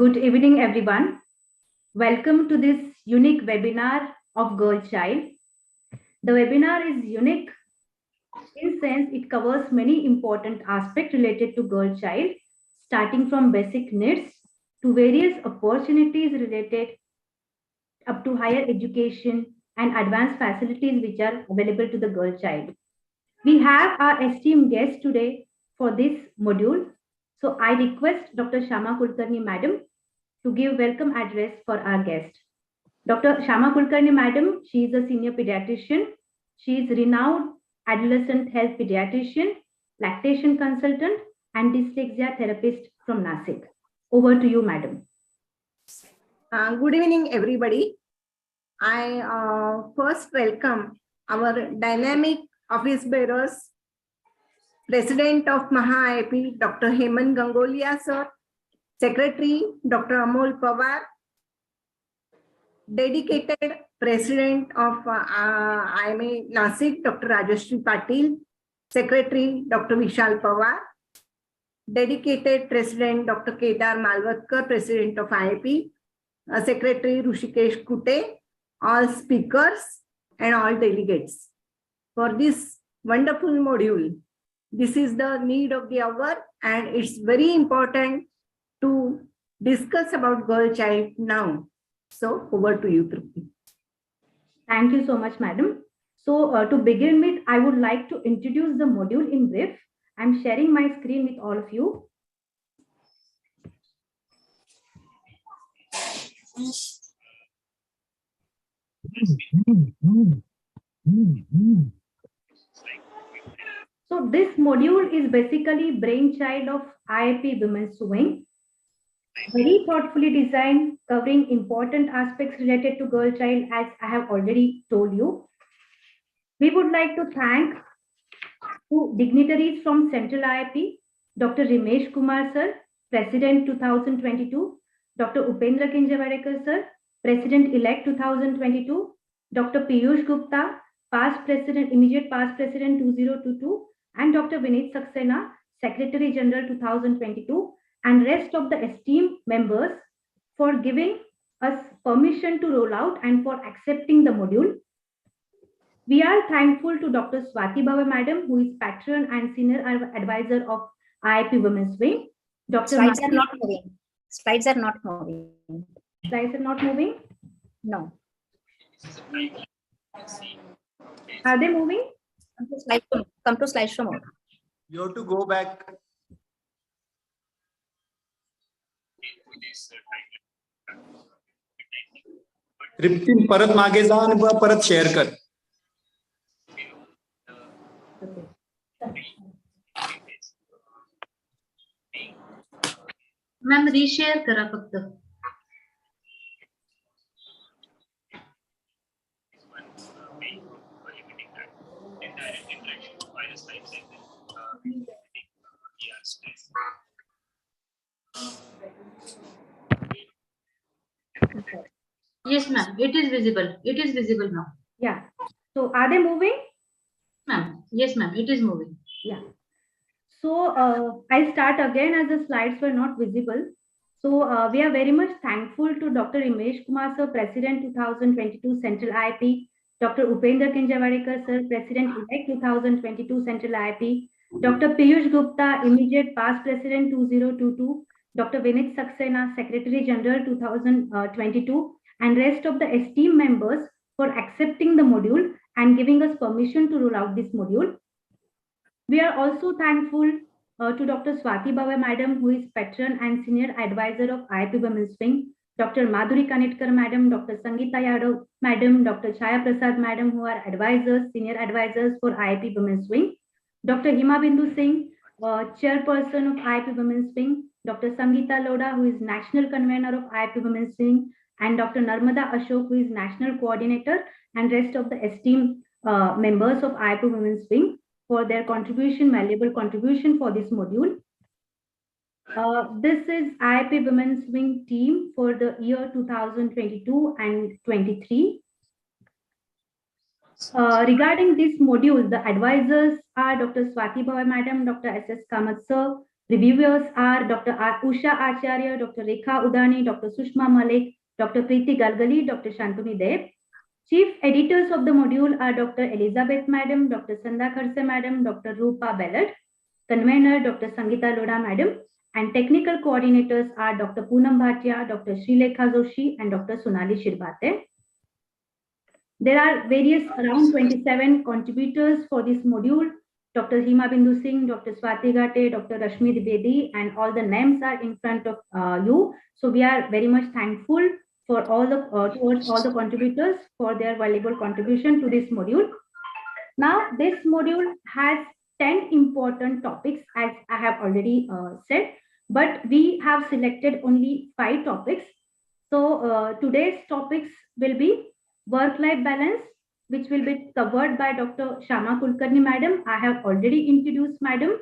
Good evening, everyone. Welcome to this unique webinar of Girl Child. The webinar is unique in sense it covers many important aspects related to girl child, starting from basic needs to various opportunities related up to higher education and advanced facilities which are available to the girl child. We have our esteemed guest today for this module. So I request Dr. Shama Kulkarni Madam to give welcome address for our guest. Dr. Shama Kulkarni Madam, she is a senior pediatrician. She is renowned adolescent health pediatrician, lactation consultant, and dyslexia therapist from Nashik. Over to you, Madam. Good evening, everybody. I first welcome our dynamic office bearers, President of Maha-IP, Dr. Hemant Gangolia, sir, Secretary, Dr. Amol Pawar, dedicated President of IMA Nashik, Dr. Rajashri Patil, Secretary, Dr. Vishal Pawar, dedicated President, Dr. Kedar Malvatkar, President of IIP, Secretary Rushikesh Kute, all speakers and all delegates. For this wonderful module, this is the need of the hour and it's very important to discuss about girl child now. So over to you, Trupti. Thank you so much, Madam. So to begin with, I would like to introduce the module in brief. I'm sharing my screen with all of you. So this module is basically brainchild of IIP Women's Wing. Very thoughtfully designed, covering important aspects related to girl child, as I have already told you. We would like to thank two dignitaries from Central IIP, Dr. Ramesh Kumar sir, President 2022, Dr. Upendra Kinjavarekar sir, President-elect 2022, Dr. Piyush Gupta, past President, immediate past President 2022, and Dr. Vinit Saxena, Secretary General 2022, and rest of the esteemed members for giving us permission to roll out and for accepting the module. We are thankful to Dr. Swati Bhave Madam, who is patron and senior advisor of IIP Women's Wing. Dr. Slides are not moving. Slides are not moving. Slides are not moving? No. Are they moving? Come to slideshow mode. You have to go back. रिप्तीन परत मागे जा आणि परत share कर. Ma'am reshare करा फक्त. Yes, ma'am. It is visible. It is visible now. Yeah. So are they moving? Ma'am. Yes, ma'am. It is moving. Yeah. So I'll start again as the slides were not visible. So we are very much thankful to Dr. Ramesh Kumar sir, President 2022 Central IIP, Dr. Upendra Kinjavarekar sir, President-elect 2022 Central IIP, Dr. Piyush Gupta, immediate past President 2022, Dr. Vinit Saxena, Secretary General 2022, and rest of the esteemed members for accepting the module and giving us permission to roll out this module. We are also thankful to Dr. Swati Bhave Madam, who is patron and senior advisor of IIP Women's Wing, Dr. Madhuri Kanetkar Madam, Dr. Sangeeta Yadav Madam, Dr. Chaya Prasad Madam, who are advisors, senior advisors for IIP Women's Wing, Dr. Hima Bindu Singh, chairperson of IIP Women's Wing, Dr. Sangeeta Loda, who is national convener of IIP Women's Wing, and Dr. Narmada Ashok, who is national coordinator, and rest of the esteemed members of IIP Women's Wing for their contribution, valuable contribution for this module. This is IIP Women's Wing team for the year 2022 and 23. Regarding this module, the advisors are Dr. Swati Bhave Madam, Dr. S.S. Kamath sir, Reviewers are Dr. Usha Acharya, Dr. Rekha Udani, Dr. Sushma Malik, Dr. Preeti Galgali, Dr. Shantanu Deb. Chief editors of the module are Dr. Elizabeth Madam, Dr. Sandha Kharse Madam, Dr. Rupa Bellad, convener Dr. Sangeeta Loda Madam, and technical coordinators are Dr. Poonam Bhatia, Dr. Srilekha Joshi, and Dr. Sonali Shirbate. There are various around 27 contributors for this module. Dr. Hima Bindu Singh, Dr. Swati Gate, Dr. Rashmi Dwivedi, and all the names are in front of you. So we are very much thankful for all the towards all the contributors for their valuable contribution to this module. Now, this module has 10 important topics, as I have already said, but we have selected only 5 topics. So today's topics will be work-life balance, which will be covered by Dr. Shama Kulkarni Madam. I have already introduced Madam.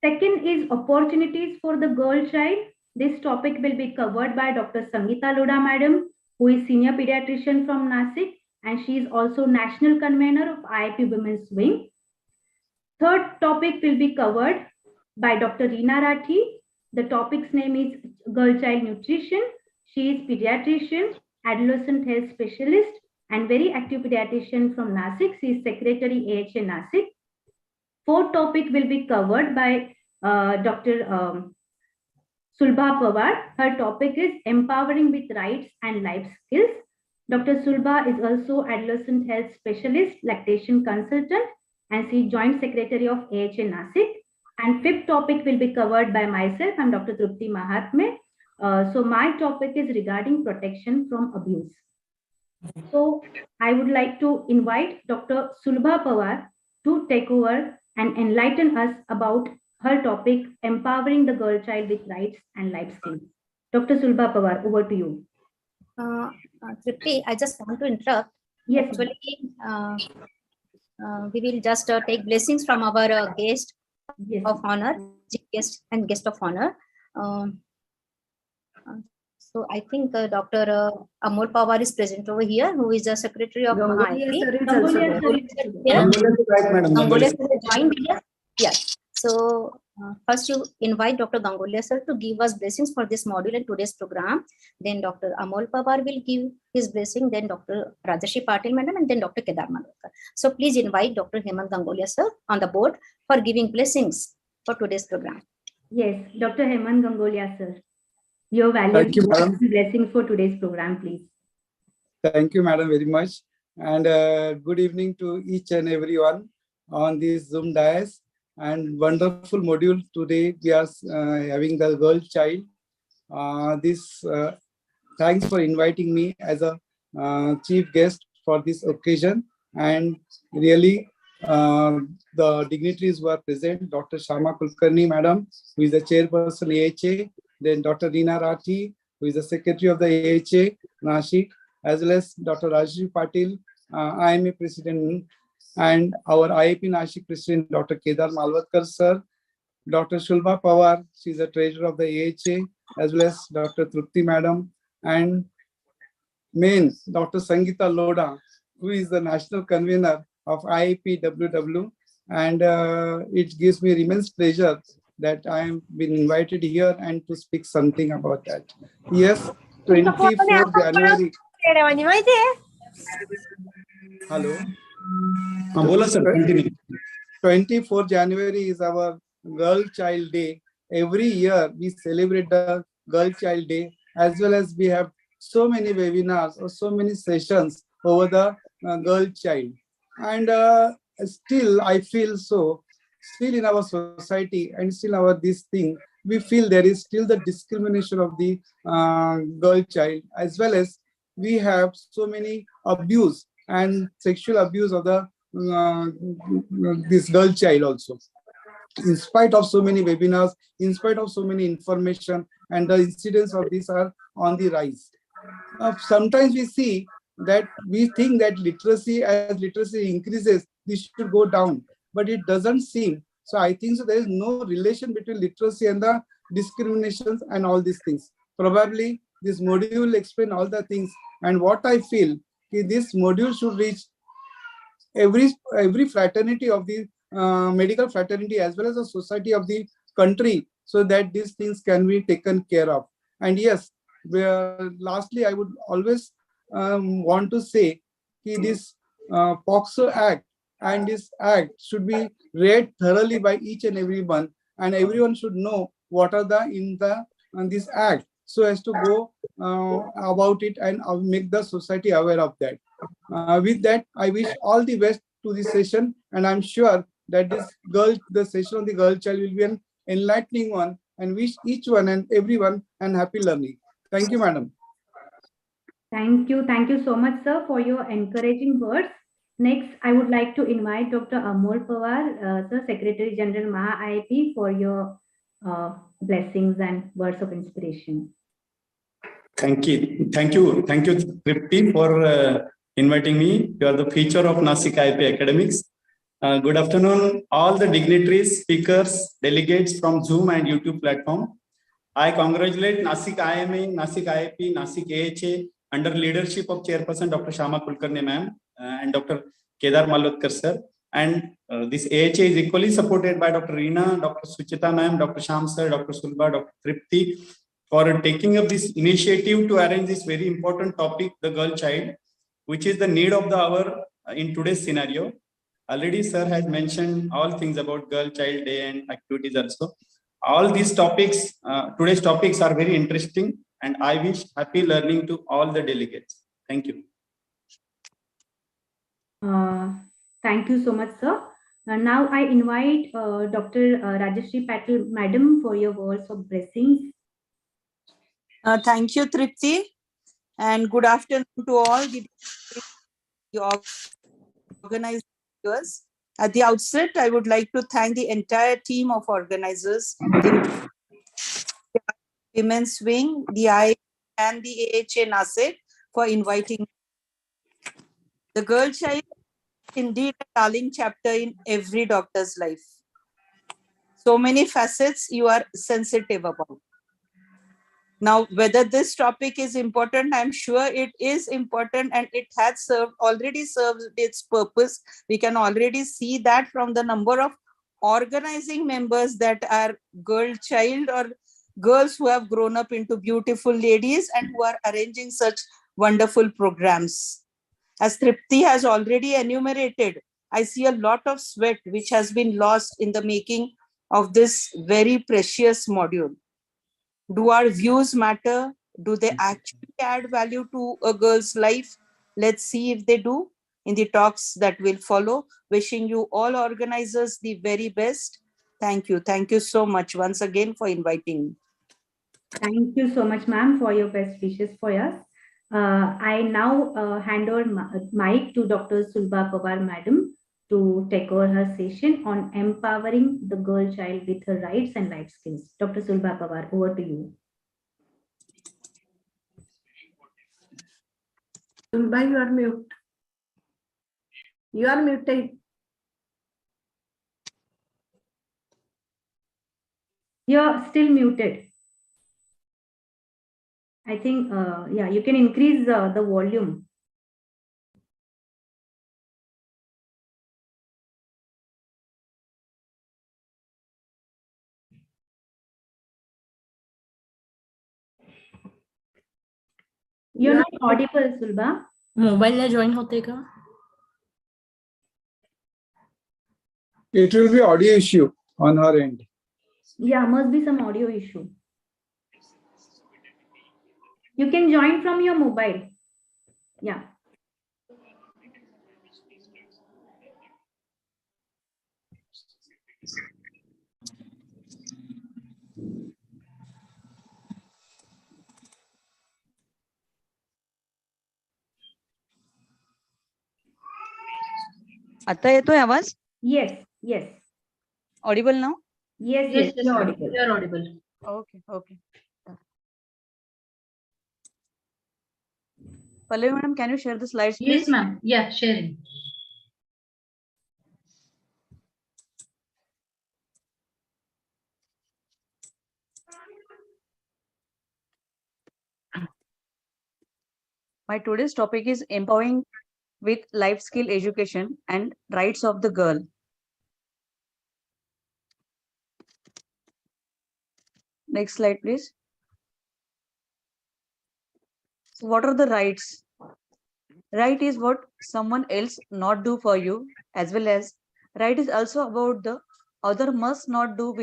Second is opportunities for the girl child. This topic will be covered by Dr. Sangeeta Loda Madam, who is senior pediatrician from Nashik, and she is also national convener of IIP Women's Wing. Third topic will be covered by Dr. Reena Rathi. The topic's name is Girl Child Nutrition. She is pediatrician, adolescent health specialist, and very active pediatrician from Nashik. She is secretary AHA Nashik. Fourth topic will be covered by Dr. Sulbha Pawar. Her topic is Empowering with Rights and Life Skills. Dr. Sulbha is also adolescent health specialist, lactation consultant, and she is joint secretary of AHA Nashik. And fifth topic will be covered by myself. I'm Dr. Trupti Mahatme. So my topic is regarding protection from abuse. So I would like to invite Dr. Sulbha Pawar to take over and enlighten us about her topic, Empowering the Girl Child with Rights and Life Skills. Dr. Sulbha Pawar, over to you. Tripti, I just want to interrupt. Yes. Actually, we will just take blessings from our guest Yes. of honor, guest and guest of honor. So I think Dr. Amol Pawar is present over here, who is the secretary of Gangulia IIP. sir is Gangulia also sir there. is Yeah. Right, madam. Gangulia sir is joined here. Yeah. So first you invite Dr. Gangulia sir to give us blessings for this module and today's program. Then Dr. Amol Pawar will give his blessing. Then Dr. Rajashri Patil madam, and then Dr. Kedar Malhotra. So please invite Dr. Hemant Gangulia sir on the board for giving blessings for today's program. Yes, Dr. Hemant Gangolia, sir. Your valuable Thank you, madam. blessings for today's program, please. Thank you, madam, very much. And good evening to each and everyone on this Zoom dais. And wonderful module today. We are having the girl child. Thanks for inviting me as a chief guest for this occasion. And really, the dignitaries who are present, Dr. Shama Kulkarni madam, who is the chairperson AHA, then Dr. Reena Rathi, who is the secretary of the AHA Nashik, as well as Dr. Rajashri Patil, IMA president, and our IIP Nashik president, Dr. Kedar Malhotra sir, Dr. Shulbha Pawar, she is the treasurer of the AHA, as well as Dr. Trupti madam, and main Dr. Sangeeta Loda, who is the national convener of IIP WW, and it gives me immense pleasure that I have been invited here and to speak something about that. Yes, 24th January. Hello. बोला sir, continue. 24th January is our Girl Child Day. Every year we celebrate the Girl Child Day, as well as we have so many webinars or so many sessions over the girl child. And still I feel so, still in our society and still our this thing, we feel there is still the discrimination of the girl child, as well as we have so many abuse and sexual abuse of the this girl child also. In spite of so many webinars, in spite of so many information, and the incidents of these are on the rise. Sometimes we see that we think that literacy, as literacy increases, this should go down, but it doesn't seem. So I think so there is no relation between literacy and the discriminations and all these things. Probably this module will explain all the things, and what I feel is this module should reach every fraternity of the medical fraternity, as well as the society of the country so that these things can be taken care of. And yes, lastly, I would always want to say this POXO Act and this act should be read thoroughly by each and everyone, and everyone should know what are the in the this act, so as to go about it and make the society aware of that. With that, I wish all the best to this session, and I'm sure that the session on the girl child will be an enlightening one, and wish each one and everyone an happy learning. Thank you, madam. Thank you. Thank you so much, sir, for your encouraging words. Next, I would like to invite Dr. Amol Pawar, sir, Secretary General Maha IIT, for your blessings and words of inspiration. Thank you. Thank you, Tripti, for inviting me. You are the feature of Nashik IIP Academics. Good afternoon, all the dignitaries, speakers, delegates from Zoom and YouTube platform. I congratulate Nashik IMA, Nashik IIP, Nashik AHA under leadership of Chairperson Dr. Shama Kulkarni ma'am and Dr. Kedar Malhotkar sir. And this AHA is equally supported by Dr. Reena, Dr. Suchita ma'am, Dr. Sham sir, Dr. Sulba, Dr. Tripti, for taking up this initiative to arrange this very important topic, the girl child, which is the need of the hour in today's scenario. Already sir has mentioned all things about girl child day and activities also. All these topics, today's topics are very interesting, and I wish happy learning to all the delegates. Thank you. Thank you so much, sir. Now I invite Dr. Rajeshri Patil, madam, for your words of blessings. Thank you, Tripti, and good afternoon to all the organizers. At the outset, I would like to thank the entire team of organizers, the Women's Wing, the I and the AHA NASIC for inviting me. The girl child is indeed a darling chapter in every doctor's life. So many facets you are sensitive about. Now, whether this topic is important, I'm sure it is important, and it has already served its purpose. We can already see that from the number of organizing members that are girl child or girls who have grown up into beautiful ladies and who are arranging such wonderful programs. As Tripti has already enumerated, I see a lot of sweat which has been lost in the making of this very precious module. Do our views matter? Do they actually add value to a girl's life? Let's see if they do in the talks that will follow. Wishing you all organizers the very best. Thank you. Thank you so much once again for inviting me. Thank you so much, ma'am, for your best wishes for us. I now hand over mic to Dr. Sulba Pawar, madam, to take over her session on empowering the girl child with her rights and life skills. Dr. Sulba Pawar, over to you. Sulba, you are mute. You are muted. You're still muted. I think, yeah, you can increase the volume. You're not audible, Sulba. Mobile ने join होते का It will be audio issue on her end. Yeah, must be some audio issue. You can join from your mobile. Yeah. आता येतोय आवाज? Yes, yes. Audible now? Yes, Yes, you're ma'am. audible. You're audible. Okay. Pallavi madam, can you share the slides, please? Yes, ma'am. Yeah, sharing. My today's topic is empowering with life skill education and rights of the girl. Next slide, please. So what are the rights? Right is what someone else not do for you, as well as right is also about the other must not do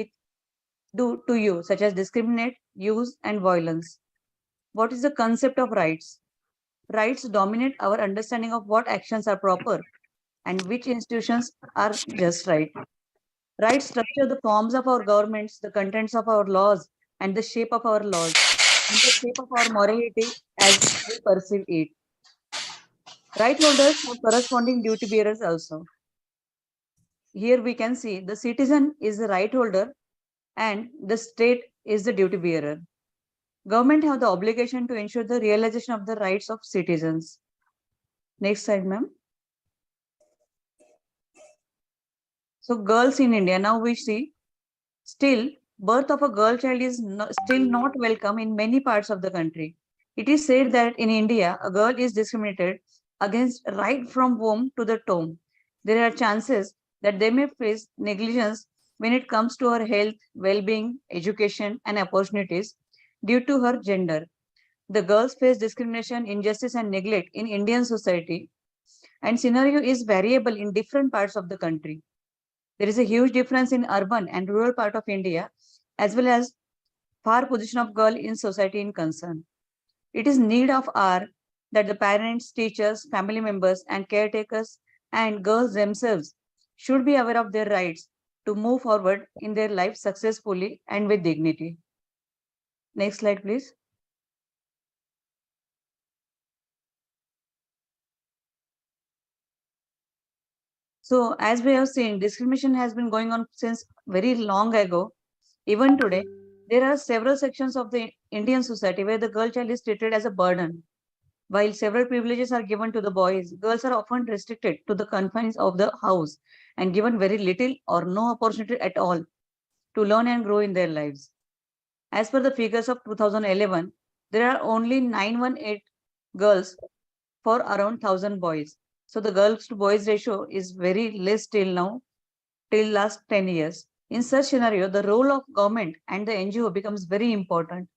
to you, such as discriminate, use, and violence. What is the concept of rights? Rights dominate our understanding of what actions are proper and which institutions are just right. Rights structure the forms of our governments, the contents of our laws, and the shape of our laws, and the shape of our morality as we perceive it. Right holders have corresponding duty bearers also. Here we can see the citizen is the right holder and the state is the duty bearer. Government have the obligation to ensure the realization of the rights of citizens. Next slide, ma'am. So girls in India, now we see still birth of a girl child is still not welcome in many parts of the country. It is said that in India, a girl is discriminated against right from womb to the tomb. There are chances that they may face negligence when it comes to her health, well-being, education, and opportunities due to her gender. The girls face discrimination, injustice, and neglect in Indian society, and scenario is variable in different parts of the country. There is a huge difference in urban and rural part of India, as well as far position of girl in society in concern. It is need of hour that the parents, teachers, family members, and caretakers and girls themselves should be aware of their rights to move forward in their life successfully and with dignity. Next slide, please. So as we have seen, discrimination has been going on since very long ago. Even today, there are several sections of the Indian society where the girl child is treated as a burden. While several privileges are given to the boys, girls are often restricted to the confines of the house and given very little or no opportunity at all to learn and grow in their lives. As per the figures of 2011, there are only 918 girls for around 1,000 boys. So the girls to boys ratio is very less till now, till last 10 years. In such scenario, the role of government and the NGO becomes very important.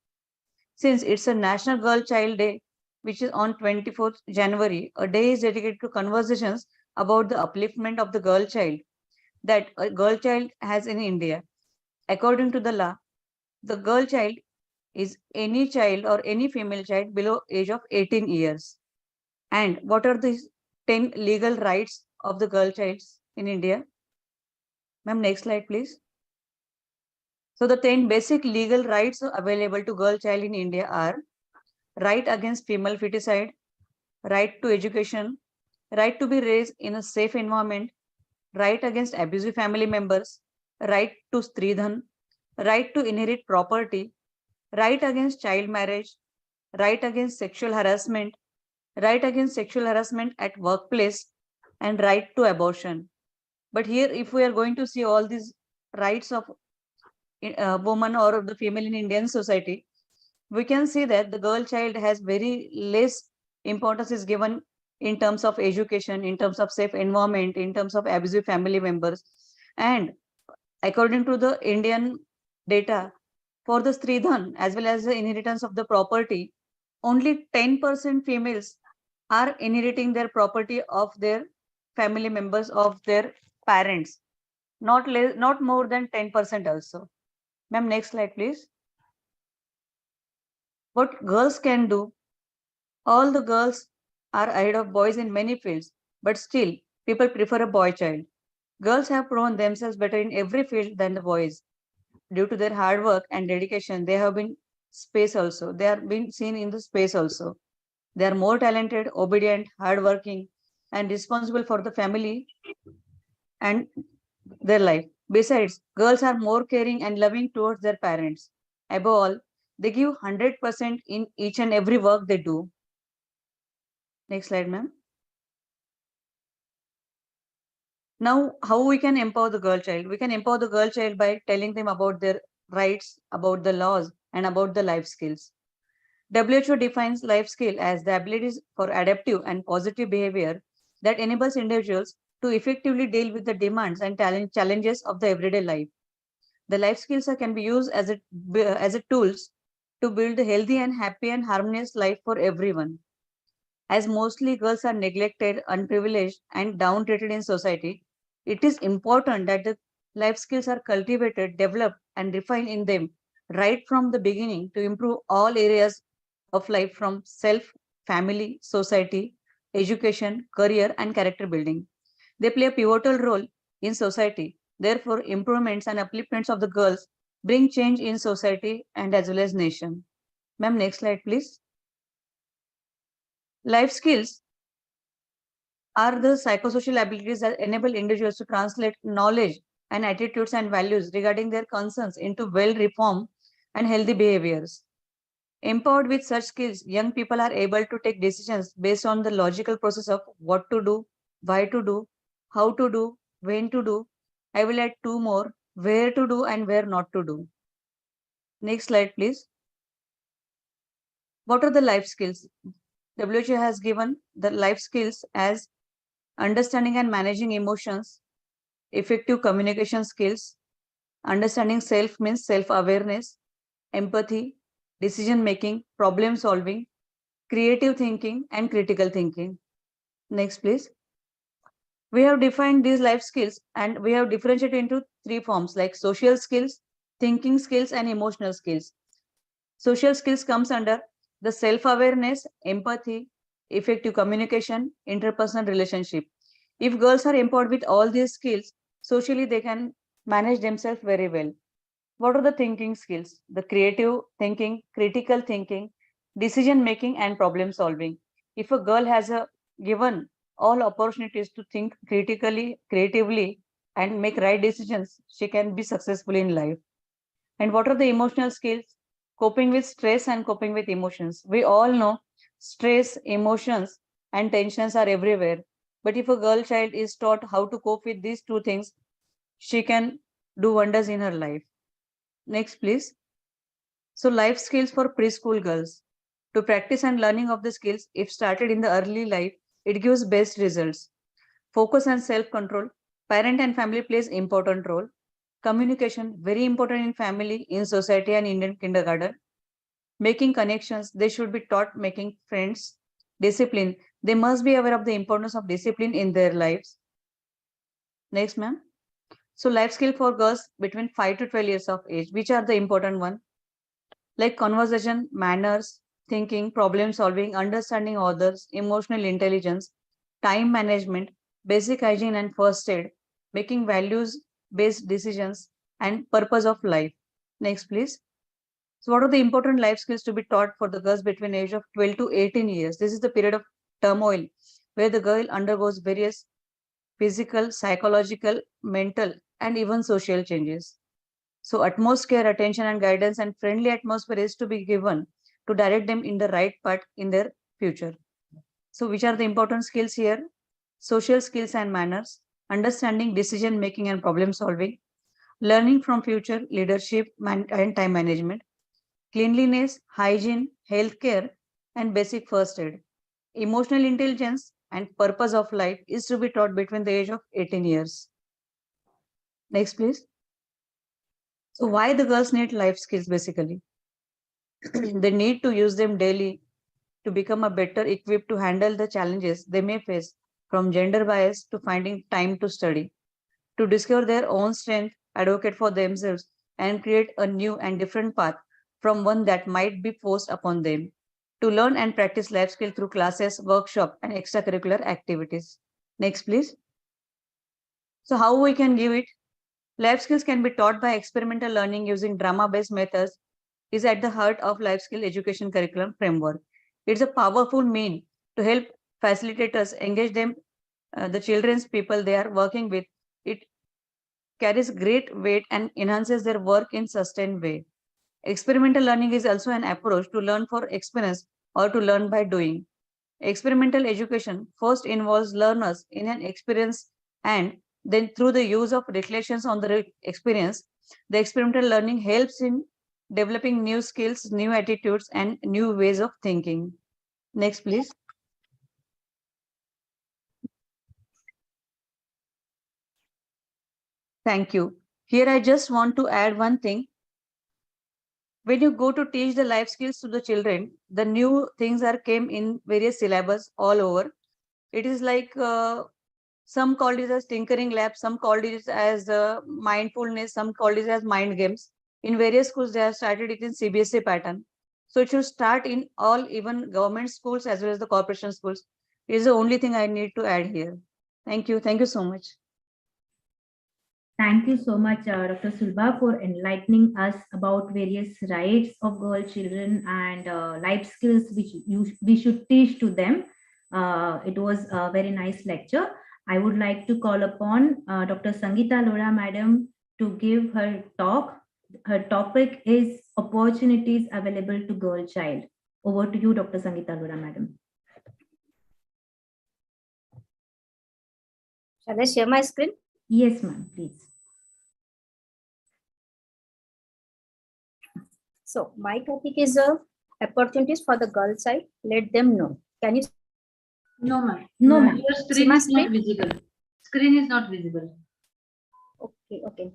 Since it's a National Girl Child Day, which is on 24th January, a day is dedicated to conversations about the upliftment of the girl child that a girl child has in India. According to the law, the girl child is any child or any female child below age of 18 years. And what are the 10 legal rights of the girl child in India? Ma'am, next slide, please. So the 10 basic legal rights available to girl child in India are right against female feticide, right to education, right to be raised in a safe environment, right against abusive family members, right to stridhan, right to inherit property, right against child marriage, right against sexual harassment, right against sexual harassment at workplace, and right to abortion. But here, if we are going to see all these rights of woman or the female in Indian society, we can see that the girl child has very less importance is given in terms of education, in terms of safe environment, in terms of abusive family members. And according to the Indian data, for the Stridhan as well as the inheritance of the property, only 10% females are inheriting their property of their family members of their parents, not less, not more than 10% also. Ma'am, next slide, please. What girls can do, all the girls are ahead of boys in many fields, but still people prefer a boy child. Girls have proven themselves better in every field than the boys. Due to their hard work and dedication, they have been space also. They are being seen in the space also. They are more talented, obedient, hardworking, and responsible for the family and their life. Besides, girls are more caring and loving towards their parents. Above all, they give 100% in each and every work they do. Next slide, ma'am. Now, how we can empower the girl child? We can empower the girl child by telling them about their rights, about the laws, and about the life skills. WHO defines life skill as the abilities for adaptive and positive behavior that enables individuals to effectively deal with the demands and challenges of the everyday life. The life skills can be used as a tools to build a healthy and happy and harmonious life for everyone. As mostly girls are neglected, unprivileged, and downtreated in society, it is important that the life skills are cultivated, developed, and refined in them right from the beginning to improve all areas of life from self, family, society, education, career, and character building. They play a pivotal role in society. Therefore, improvements and upliftments of the girls bring change in society and as well as nation. Ma'am, next slide, please. Life skills are the psychosocial abilities that enable individuals to translate knowledge and attitudes and values regarding their concerns into well-reformed and healthy behaviors. Empowered with such skills, young people are able to take decisions based on the logical process of what to do, why to do, how to do, when to do. I will add two more, where to do and where not to do. Next slide, please. What are the life skills? WHO has given the life skills as understanding and managing emotions, effective communication skills, understanding self means self-awareness, empathy, decision making, problem solving, creative thinking, and critical thinking. Next, please. We have defined these life skills and we have differentiated into three forms like social skills, thinking skills, and emotional skills. Social skills comes under the self-awareness, empathy, effective communication, interpersonal relationship. If girls are empowered with all these skills, socially they can manage themselves very well. What are the thinking skills? The creative thinking, critical thinking, decision making, and problem solving. If a girl has a given all opportunities to think critically, creatively, and make right decisions, she can be successful in life. And what are the emotional skills? Coping with stress and coping with emotions. We all know stress, emotions, and tensions are everywhere. But if a girl child is taught how to cope with these two things, she can do wonders in her life. Next, please. So, life skills for preschool girls. To practice and learning of the skills, if started in the early life, it gives best results. Focus and self-control. Parent and family plays important role. Communication, very important in family, in society, and Indian kindergarten. Making connections, they should be taught making friends. Discipline, they must be aware of the importance of discipline in their lives. Next, ma'am. So life skill for girls between 5 to 12 years of age, which are the important one? Like conversation, manners, thinking, problem solving, understanding others, emotional intelligence, time management, basic hygiene and first aid, making values based decisions, and purpose of life. Next, please. So, what are the important life skills to be taught for the girls between age of 12 to 18 years? This is the period of turmoil where the girl undergoes various physical, psychological, mental, and even social changes. So, utmost care, attention, and guidance and friendly atmosphere is to be given to direct them in the right path in their future. So, which are the important skills here? Social skills and manners, understanding, decision making, and problem solving, learning from future, leadership, and time management, cleanliness, hygiene, healthcare, and basic first aid. Emotional intelligence and purpose of life is to be taught between the age of 18 years. Next, please. So, why the girls need life skills basically? They need to use them daily to become a better equipped to handle the challenges they may face, from gender bias to finding time to study, to discover their own strength, advocate for themselves, and create a new and different path from one that might be forced upon them, to learn and practice life skill through classes, workshop, and extracurricular activities. Next, please. So, how we can give it? Life skills can be taught by experimental learning using drama-based methods is at the heart of life skill education curriculum framework. It's a powerful mean to help facilitators engage them, the children's people they are working with. It carries great weight and enhances their work in sustained way. Experimental learning is also an approach to learn for experience or to learn by doing. Experimental education first involves learners in an experience and then through the use of reflections on the experience, the experimental learning helps in developing new skills, new attitudes, and new ways of thinking. Next, please. Thank you. Here, I just want to add one thing. When you go to teach the life skills to the children, the new things are came in various syllabus all over. It is like some called it as tinkering lab, some called it as mindfulness, some called it as mind games. In various schools, they have started it in CBSE pattern. So it should start in all, even government schools as well as the corporation schools. It is the only thing I need to add here. Thank you. Thank you so much. Thank you so much, Dr. Sulba, for enlightening us about various rights of girl children and life skills which we should teach to them. It was a very nice lecture. I would like to call upon Dr. Sangeeta Lora Madam to give her talk. Her topic is opportunities available to girl child. Over to you, Dr. Sangeeta Lora Madam. Shall I share my screen? Yes, ma'am, please. So my topic is opportunities for the girl side. Let them know. Can you? No, ma'am. No, ma'am. Your See screen my is not screen? visible. Screen is not visible. Okay, okay.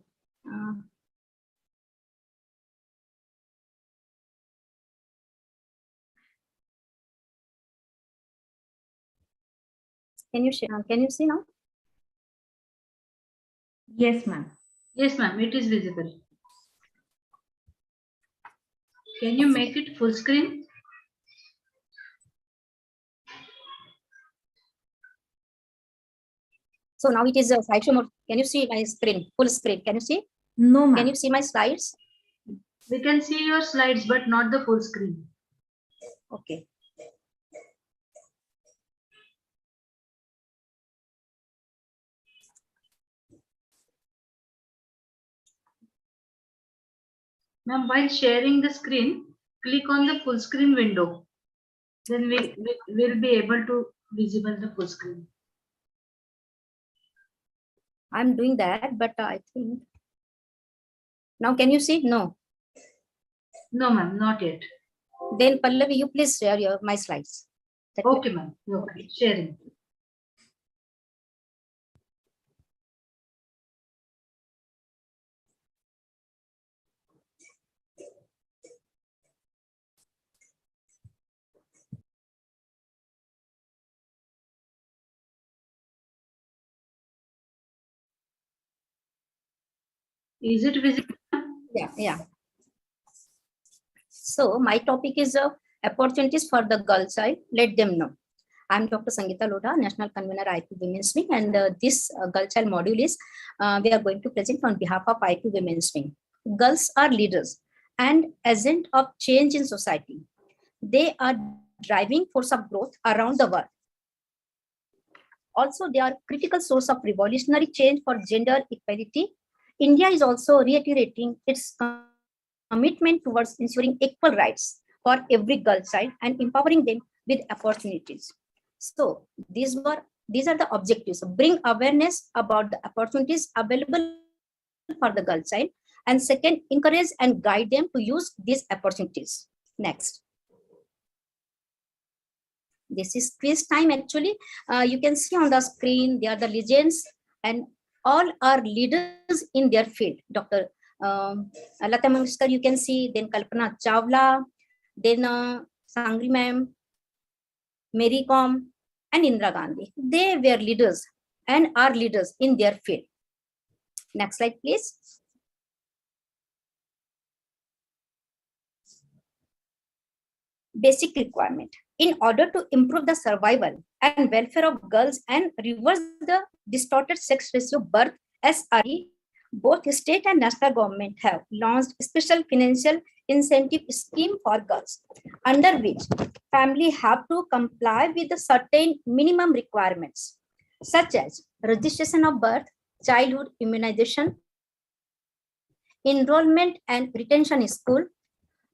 Can you share? Can you see now? Yes, ma'am. Yes, ma'am. It is visible. Can you make it full screen? So now it is 5 more. Can you see my screen? Full screen. Can you see? No, ma'am. Can you see my slides? We can see your slides, but not the full screen. Okay. Ma'am, while sharing the screen, click on the full screen window. Then we'll be able to visible the full screen. I'm doing that, but I think now can you see? No. No, ma'am, not yet. Then Pallavi, you please share my slides. Okay, ma'am. Okay, sharing. Is it visible? Yeah, yeah. So my topic is opportunities for the girl side. Let them know. I'm Dr. Sangeeta Lodha, National Convener IP Women's Wing, and this girl child module is we are going to present on behalf of IP Women's Wing. Girls are leaders and agent of change in society. They are driving force of growth around the world. Also, they are critical source of revolutionary change for gender equality. India is also reiterating its commitment towards ensuring equal rights for every girl child and empowering them with opportunities. So these are the objectives. Bring awareness about the opportunities available for the girl child, and second, encourage and guide them to use these opportunities. Next. This is quiz time actually. You can see on the screen, they are the legends and all are leaders in their field. Dr. Lata Mangeshkar, you can see, then Kalpana Chawla, then Sangri ma'am, Mary Kom, and Indira Gandhi. They were leaders and are leaders in their field. Next slide, please. Basic requirement. In order to improve the survival and welfare of girls and reverse the distorted sex ratio birth, SRE, both state and national government have launched a special financial incentive scheme for girls, under which family have to comply with the certain minimum requirements, such as registration of birth, childhood immunization, enrollment and retention in school,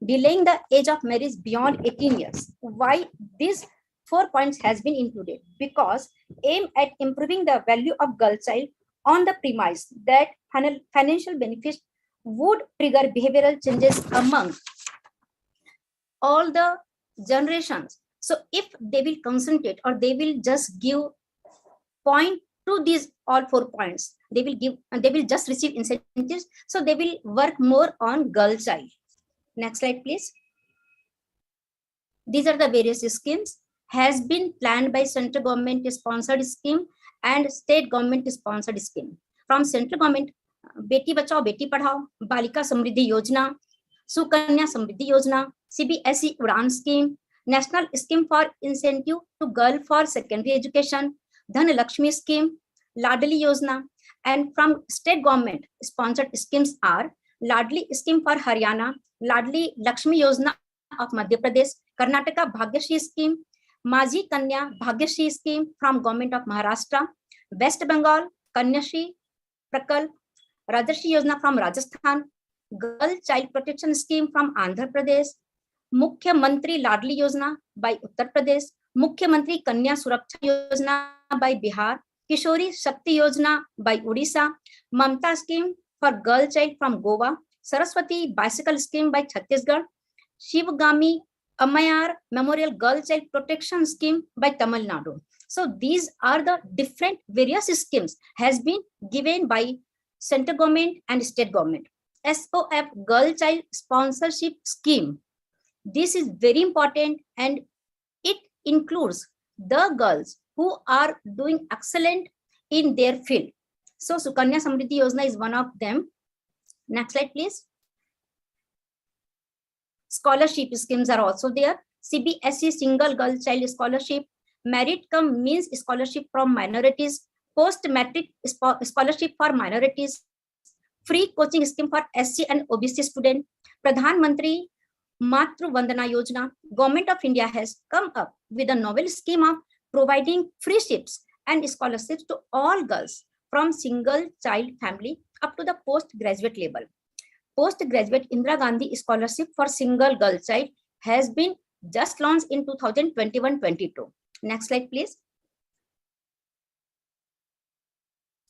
delaying the age of marriage beyond 18 years. Why these 4 points has been included? Because aim at improving the value of girl child on the premise that financial benefits would trigger behavioral changes among all the generations. So if they will concentrate or they will just give point to these all 4 points, they will just receive incentives, so they will work more on girl child. Next slide, please. These are the various schemes has been planned by central government sponsored scheme and state government sponsored scheme. From central government, Beti Bachao Beti Padhao, Balika Samriddhi Yojana, Sukanya Samriddhi Yojana, CBSE Udan scheme, National Scheme for Incentive to Girl for Secondary Education, Dhan Lakshmi scheme, Ladli Yojana, and from state government sponsored schemes are Ladli scheme for Haryana, Ladli Lakshmi Yojana of Madhya Pradesh, Karnataka Bhagyashree scheme, Maji Kanya Bhagyashree scheme from government of Maharashtra, West Bengal Kanyashree Prakalp, Rajarshi Yojana from Rajasthan, Girl Child Protection Scheme from Andhra Pradesh, Mukhya Mantri Ladli Yojana by Uttar Pradesh, Mukhya Mantri Kanya Suraksha Yojana by Bihar, Kishori Shakti Yojana by Odisha, Mamta Scheme for Girl Child from Goa, Saraswati Bicycle Scheme by Chhattisgarh, Shivagami Ammayar Memorial Girl Child Protection Scheme by Tamil Nadu. So these are the different various schemes has been given by central government and state government. SOF Girl Child Sponsorship Scheme. This is very important and it includes the girls who are doing excellent in their field. So Sukanya Samriddhi Yojana is one of them. Next slide, please. Scholarship schemes are also there. CBSE Single Girl Child Scholarship, Merit Cum Means Scholarship from Minorities, Post-Matric Scholarship for Minorities, Free Coaching Scheme for SC and OBC student, Pradhan Mantri Matru Vandana Yojana. Government of India has come up with a novel scheme of providing free ships and scholarships to all girls from single child family up to the postgraduate level. Postgraduate Indira Gandhi Scholarship for Single Girl Child has been just launched in 2021-22. Next slide, please.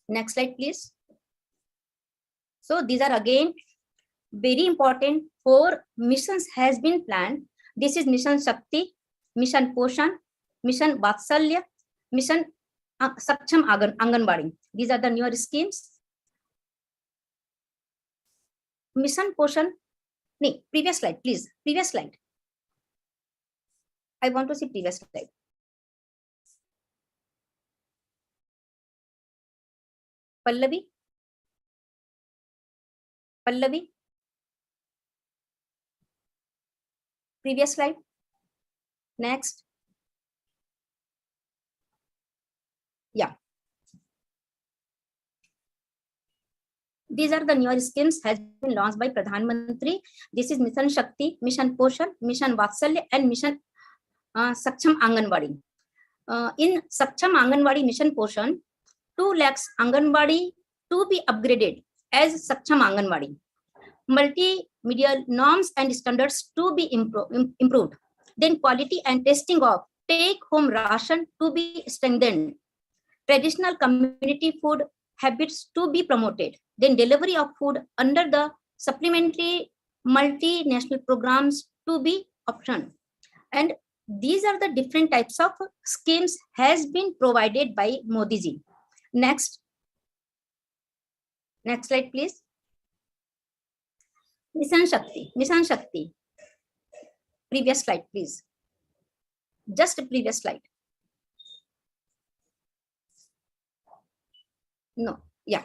Next slide, please. So these are again very important. 4 missions has been planned. This is Mission Shakti, Mission Poshan, Mission Vatsalya, Mission Saksham Anganwadi. These are the newer schemes. Mission Poshan. No, previous slide, please. Previous slide. I want to see previous slide. Pallavi. Pallavi. Previous slide. Next. Yeah. These are the newer schemes has been launched by Pradhan Mantri. This is Mission Shakti, Mission Poshan, Mission Vatsalya, and Mission Saksham Anganwadi. In Saksham Anganwadi Mission Poshan, 2 lakhs Anganwadi to be upgraded as Saksham Anganwadi. Multimedia norms and standards to be improved. Then quality and testing of take-home ration to be strengthened. Traditional community food habits to be promoted. Then delivery of food under the supplementary multinational programs to be optioned. And these are the different types of schemes has been provided by Modi ji. Next. Next slide, please. Mission Shakti. Mission Shakti. Previous slide, please. Just a previous slide. No. Yeah.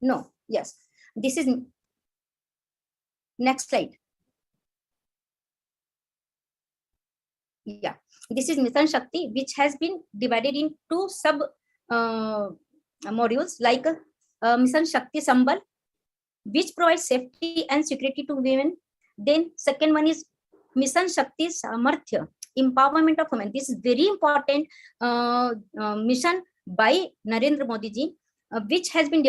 No. Yes. This is next slide. Yeah. This is Mission Shakti, which has been divided in 2 sub modules like Mission Shakti Sambal, which provides safety and security to women. Then second one is Mission Shakti Samarthya, empowerment of women. This is very important mission by Narendra Modi ji, which has been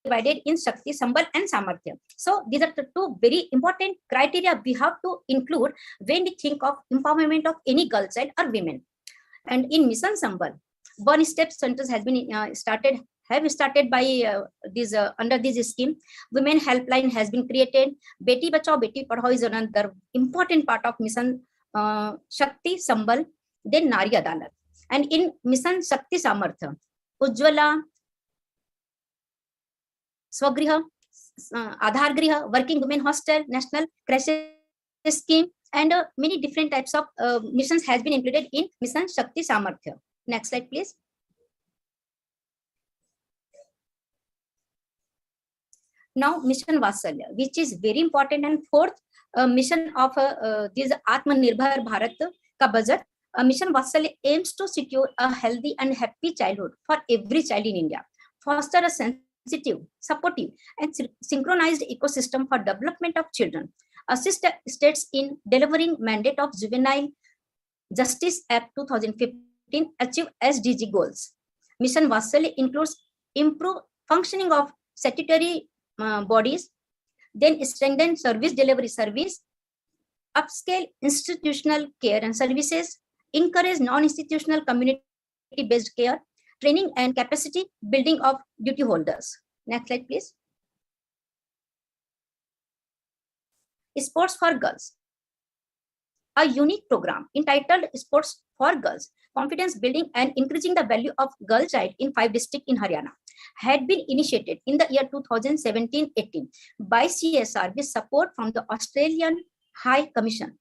divided in Shakti, Sambal and Samarthya. So these are the 2 very important criteria we have to include when we think of empowerment of any girl child or women. And in Mission Sambal, 1-step centers has been started by this under this scheme. Women helpline has been created. Beti Bachao Beti Padhao is another important part of Mission Shakti Sambal. Then Nari Adalat. And in Mission Shakti Samarthya, Ujjwala, Swagriha, Aadhar Griha, Working Women Hostel, National Crisis Scheme, and many different types of missions has been included in Mission Shakti Samarthya. Next slide, please. Now, Mission Vatsalya, which is very important, and fourth mission of this Atmanirbhar Bharat ka budget. Mission Vatsalya aims to secure a healthy and happy childhood for every child in India, foster a sensitive, supportive, and synchronized ecosystem for development of children, assist states in delivering mandate of Juvenile Justice Act 2015, achieve SDG goals. Mission Vatsalya includes improve functioning of statutory bodies, then strengthen service delivery service, upscale institutional care and services, encourage non-institutional community-based care, training and capacity building of duty holders. Next slide, please. Sports for Girls, a unique program entitled Sports for Girls, confidence building and increasing the value of girl child in 5 districts in Haryana, had been initiated in the year 2017-18 by CSR with support from the Australian High Commission,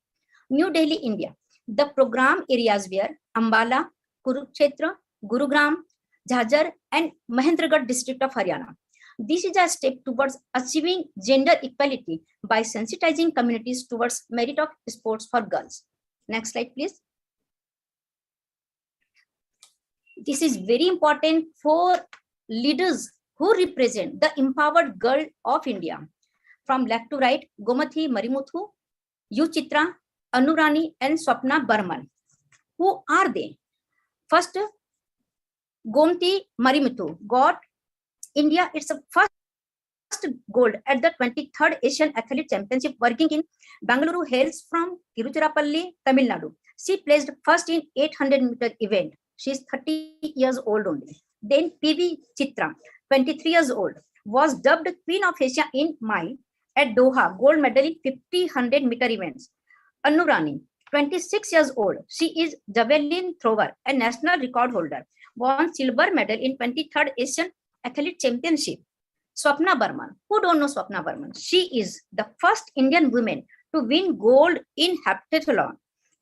New Delhi, India. The program areas were Ambala, Kurukshetra, Gurugram, Jhajjar, and Mahendragarh district of Haryana. This is a step towards achieving gender equality by sensitizing communities towards merit of sports for girls. Next slide, please. This is very important for leaders who represent the empowered girl of India. From left to right, Gomathi Marimuthu, Yu Chitra, Anurani, and Swapna Burman. Who are they? First, Gomti Marimuthu got India its first gold at the 23rd Asian Athlete Championship working in Bangalore, hails from Tiruchirappalli, Tamil Nadu. She placed first in 800-meter event. She is 30 years old only. Then PV Chitra, 23 years old, was dubbed Queen of Asia in Mai at Doha, gold medal in 50-100-meter events. Anurani, 26 years old, she is javelin thrower and national record holder, won silver medal in 23rd Asian Athlete Championship. Swapna Burman, who don't know Swapna Burman? She is the first Indian woman to win gold in heptathlon,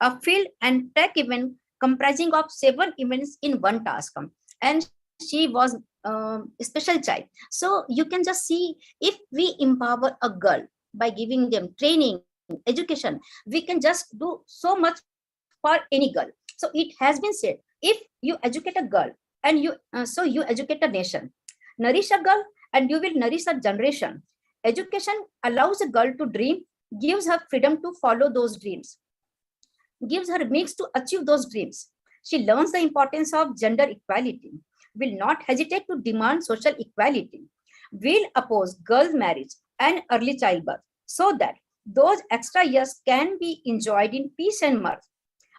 a field and track event comprising of 7 events in one task. And she was a special child. So you can just see, if we empower a girl by giving them training, education, we can just do so much for any girl. So it has been said, if you educate a girl and you educate a nation. Nourish a girl and you will nourish a generation. Education allows a girl to dream, gives her freedom to follow those dreams, gives her means to achieve those dreams. She learns the importance of gender equality, will not hesitate to demand social equality, will oppose girls' marriage and early childbirth so that those extra years can be enjoyed in peace and mirth.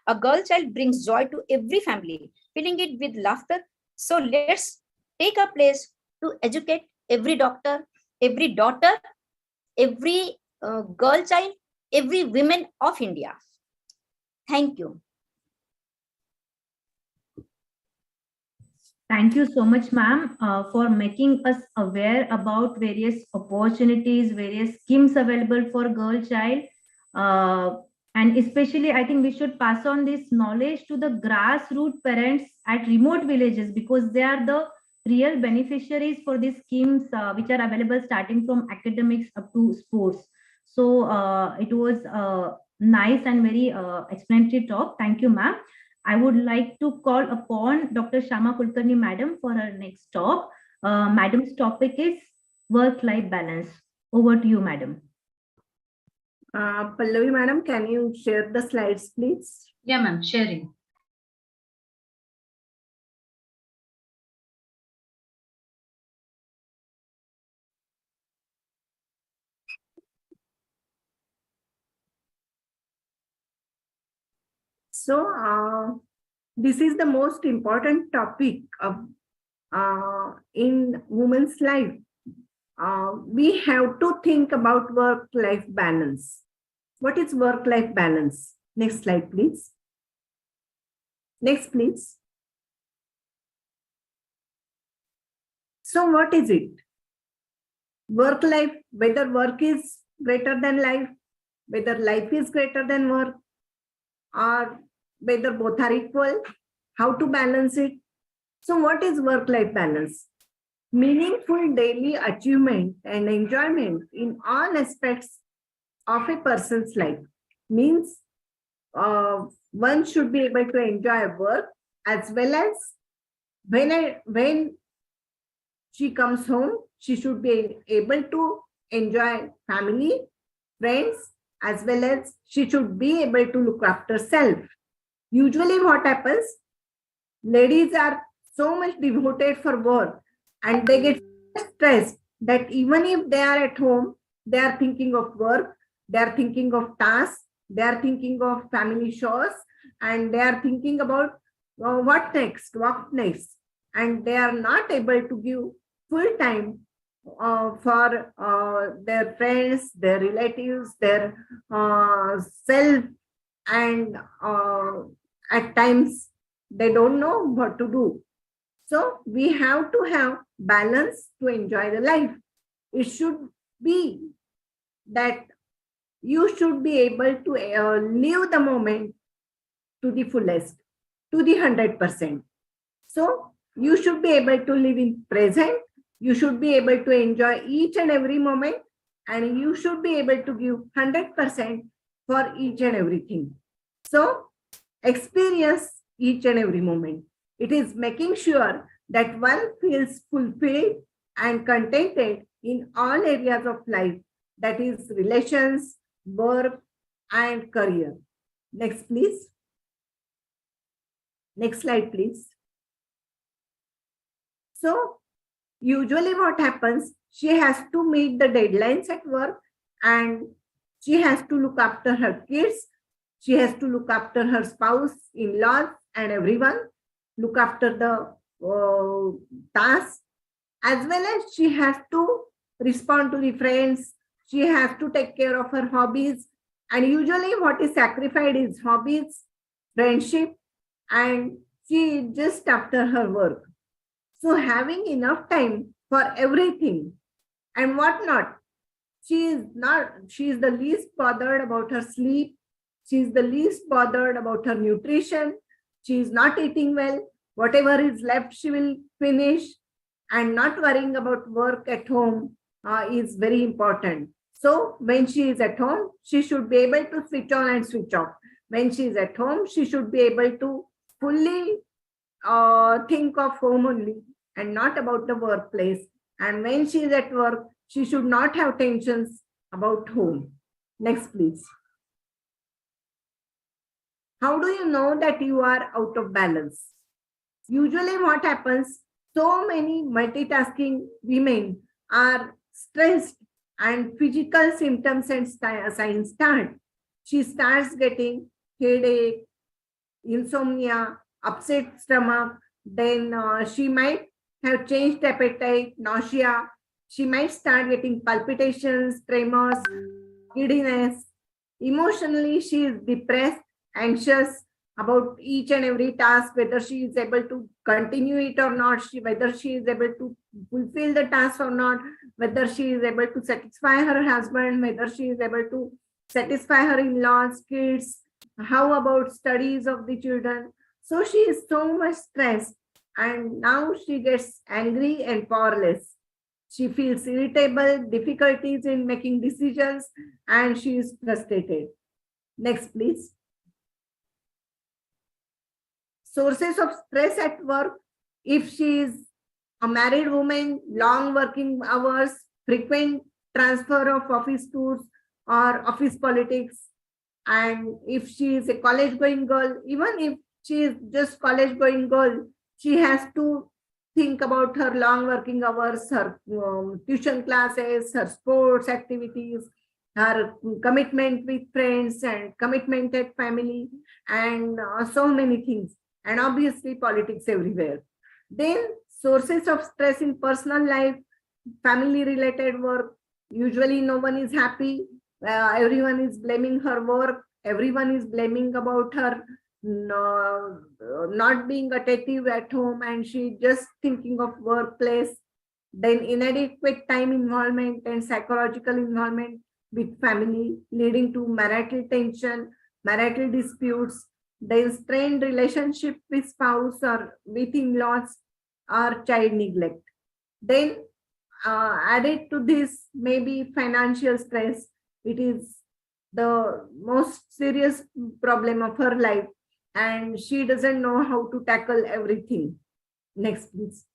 A girl child brings joy to every family, filling it with laughter. So let's take a place to educate every doctor, every daughter, every girl child, every woman of India. Thank you. Thank you so much, ma'am, for making us aware about various opportunities, various schemes available for girl child. And especially, I think we should pass on this knowledge to the grassroots parents at remote villages, because they are the real beneficiaries for these schemes, which are available starting from academics up to sports. So it was nice and very explanatory talk. Thank you, ma'am. I would like to call upon Dr. Shama Kulkarni madam for her next talk. Madam's topic is work-life balance. Over to you, madam. Pallavi madam, can you share the slides, please? Yeah, ma'am, sharing. So this is the most important topic of in women's life. We have to think about work-life balance. What is work-life balance? Next slide, please. Next, please. So what is it? work life, whether work is greater than life, whether life is greater than work, or whether both are equal, how to balance it. So what is work-life balance? Meaningful daily achievement and enjoyment in all aspects of a person's life means one should be able to enjoy work as well as when she comes home, she should be able to enjoy family, friends, as well as she should be able to look after self. Usually what happens, ladies are so much devoted for work and they get stressed that even if they are at home, they are thinking of work, they are thinking of tasks, they are thinking of family chores, and they are thinking about what next, and they are not able to give full time for their friends, their relatives, their self, and at times they don't know what to do. So we have to have balance to enjoy the life. It should be that you should be able to live the moment to the fullest, to the 100%. So you should be able to live in present. You should be able to enjoy each and every moment, and you should be able to give 100% for each and everything. So experience each and every moment. It is making sure that one feels fulfilled and contented in all areas of life, that is relations, work, and career. Next, please. Next slide, please. So usually what happens, she has to meet the deadlines at work and she has to look after her kids. She has to look after her spouse, in-laws, and everyone, look after the tasks, as well as she has to respond to the friends. She has to take care of her hobbies. And usually what is sacrificed is hobbies, friendship, and she just after her work. So having enough time for everything and whatnot, she is the least bothered about her sleep. She is the least bothered about her nutrition. She is not eating well. Whatever is left, she will finish, and not worrying about work at home is very important. So when she is at home, she should be able to switch on and switch off. When she is at home, she should be able to fully think of home only and not about the workplace. And when she is at work, she should not have tensions about home. Next, please. How do you know that you are out of balance? Usually what happens, so many multitasking women are stressed and physical symptoms and signs start. She starts getting headache, insomnia, upset stomach, then she might have changed appetite, nausea. She might start getting palpitations, tremors, giddiness. Emotionally, she is depressed, anxious about each and every task, whether she is able to continue it or not, whether she is able to fulfill the task or not, whether she is able to satisfy her husband, whether she is able to satisfy her in-laws, kids, how about studies of the children. So she is so much stressed, and now she gets angry and powerless. She feels irritable, difficulties in making decisions, and she is frustrated. Next, please. Sources of stress at work. If she is a married woman, long working hours, frequent transfer of office tours or office politics. And if she is a college going girl, even if she is just college going girl, she has to think about her long working hours, her tuition classes, her sports activities, her commitment with friends and commitment at family, and so many things. And obviously politics everywhere. Then sources of stress in personal life, family related work. Usually no one is happy. Everyone is blaming her work. Everyone is blaming about her not being attentive at home, and she just thinking of workplace. Then inadequate time involvement and psychological involvement with family, leading to marital tension, marital disputes, then strained relationship with spouse or with in-laws, or child neglect. Then added to this, maybe financial stress. It is the most serious problem of her life, and she doesn't know how to tackle everything. Next, please.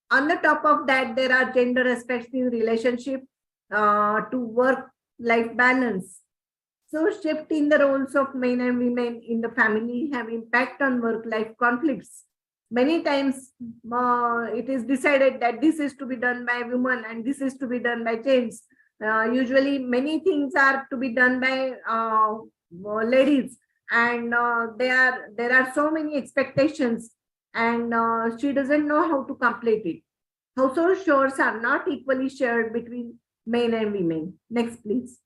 On the top of that, there are gender aspects in relationship to work-life balance. So shift in the roles of men and women in the family have impact on work-life conflicts. Many times it is decided that this is to be done by women and this is to be done by gents. Usually many things are to be done by ladies, and there are so many expectations, and she doesn't know how to complete it. Household chores are not equally shared between men and women. Next, please.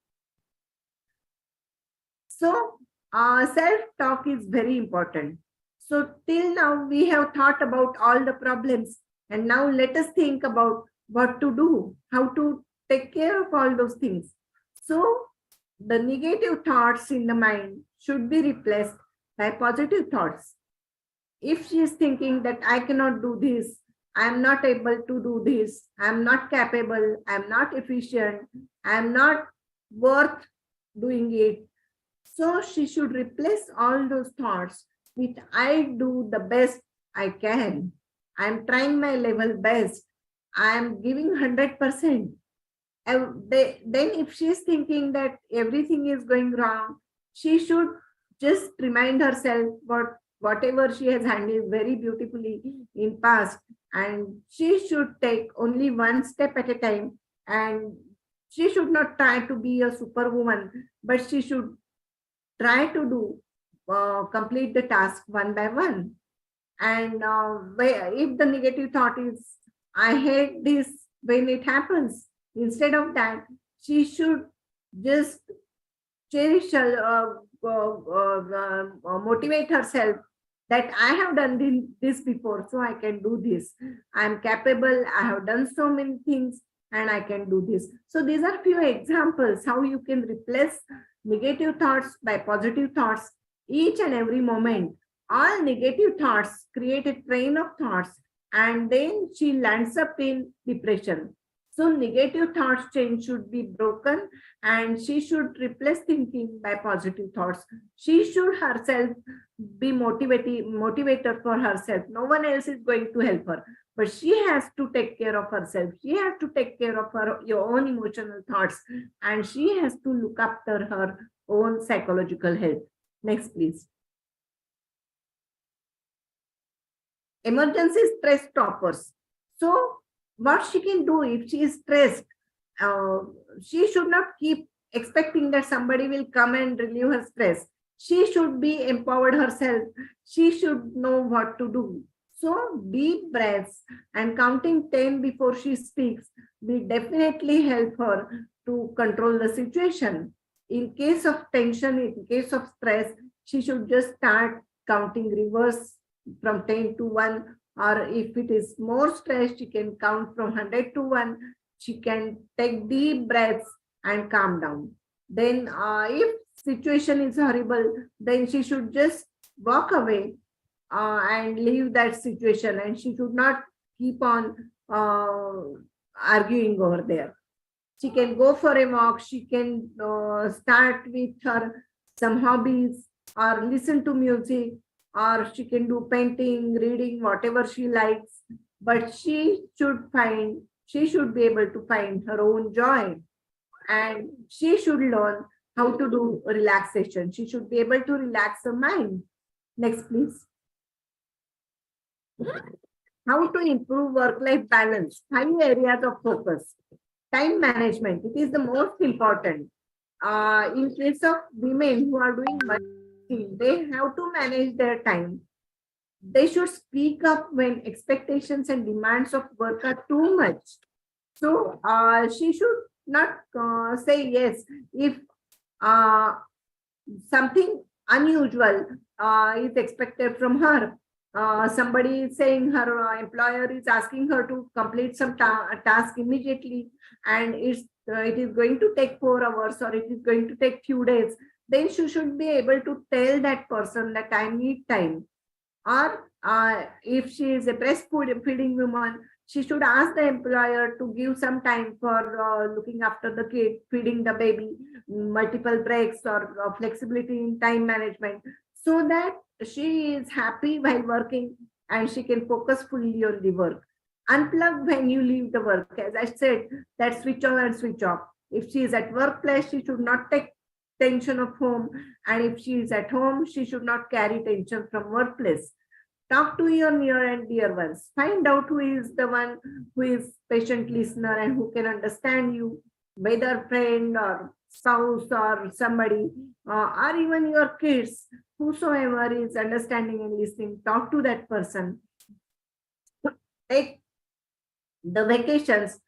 So, self-talk is very important. So, till now, we have thought about all the problems, and now let us think about what to do, how to take care of all those things. So, the negative thoughts in the mind should be replaced by positive thoughts. If she is thinking that I cannot do this, I am not able to do this, I am not capable, I am not efficient, I am not worth doing it. So she should replace all those thoughts with I do the best I can. I am trying my level best. I am giving 100%. Then if she is thinking that everything is going wrong, she should just remind herself whatever she has handled very beautifully in past, and she should take only one step at a time, and she should not try to be a superwoman, but she should try to do complete the task one by one. And if the negative thought is I hate this when it happens, instead of that she should just cherish motivate herself that I have done this before, so I can do this. I am capable, I have done so many things, and I can do this. So these are few examples how you can replace negative thoughts by positive thoughts each and every moment. All negative thoughts create a train of thoughts, and then she lands up in depression. So negative thoughts chain should be broken, and she should replace thinking by positive thoughts. She should herself be motivator for herself. No one else is going to help her, but she has to take care of herself. She has to take care of your own emotional thoughts, and she has to look after her own psychological health. Next, please. Emergency stress stoppers. So what she can do if she is stressed, she should not keep expecting that somebody will come and relieve her stress. She should be empowered herself. She should know what to do. So deep breaths and counting 10 before she speaks will definitely help her to control the situation. In case of tension, in case of stress, she should just start counting reverse from 10 to 1, or if it is more stressed, she can count from 100 to 1. She can take deep breaths and calm down. Then if situation is horrible, then she should just walk away and leave that situation, and she should not keep on arguing over there. She can go for a walk, she can start with her some hobbies, or listen to music, or she can do painting, reading, whatever she likes, but she should be able to find her own joy, and she should learn how to do relaxation. She should be able to relax her mind. Next, please. How to improve work-life balance? 5 areas of focus. Time management, it is the most important. In case of women who are doing multitasking, they have to manage their time. They should speak up when expectations and demands of work are too much. So she should not say yes if something unusual is expected from her. somebody is saying her employer is asking her to complete some task immediately, and it is going to take 4 hours or it is going to take few days, then she should be able to tell that person that I need time. Or if she is a breastfeeding woman, she should ask the employer to give some time for looking after the kid, feeding the baby, multiple breaks or flexibility in time management, so that she is happy while working and she can focus fully on the work. Unplug when you leave the work. As I said, that switch on and switch off. If she is at workplace, she should not take tension of home. And if she is at home, she should not carry tension from workplace. Talk to your near and dear ones. Find out who is the one who is patient listener and who can understand you, whether friend or spouse or somebody, or even your kids, whosoever is understanding and listening. Talk to that person. Take the vacations.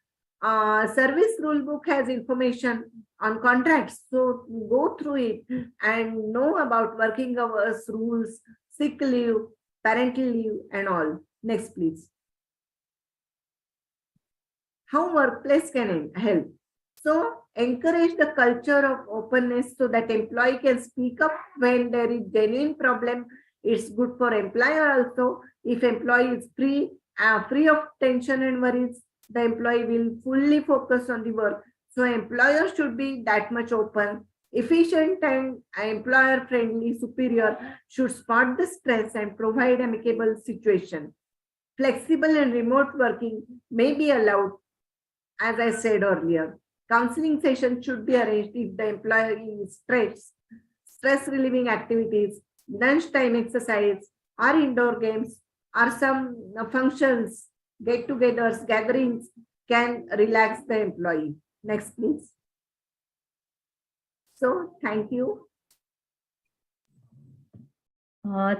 Service rule book has information on contracts, so go through it and know about working hours, rules, sick leave, parental leave, and all. Next, please. How workplace can help? So encourage the culture of openness so that employee can speak up when there is genuine problem. It's good for employer also. If employee is free of tension and worries, the employee will fully focus on the work. So employer should be that much open. Efficient and employer friendly superior should spot the stress and provide amicable situation. Flexible and remote working may be allowed, as I said earlier. Counseling sessions should be arranged if the employee is stressed. Stress relieving activities, lunchtime exercise, or indoor games, or some functions, get-togethers, gatherings can relax the employee. Next, please. So, thank you.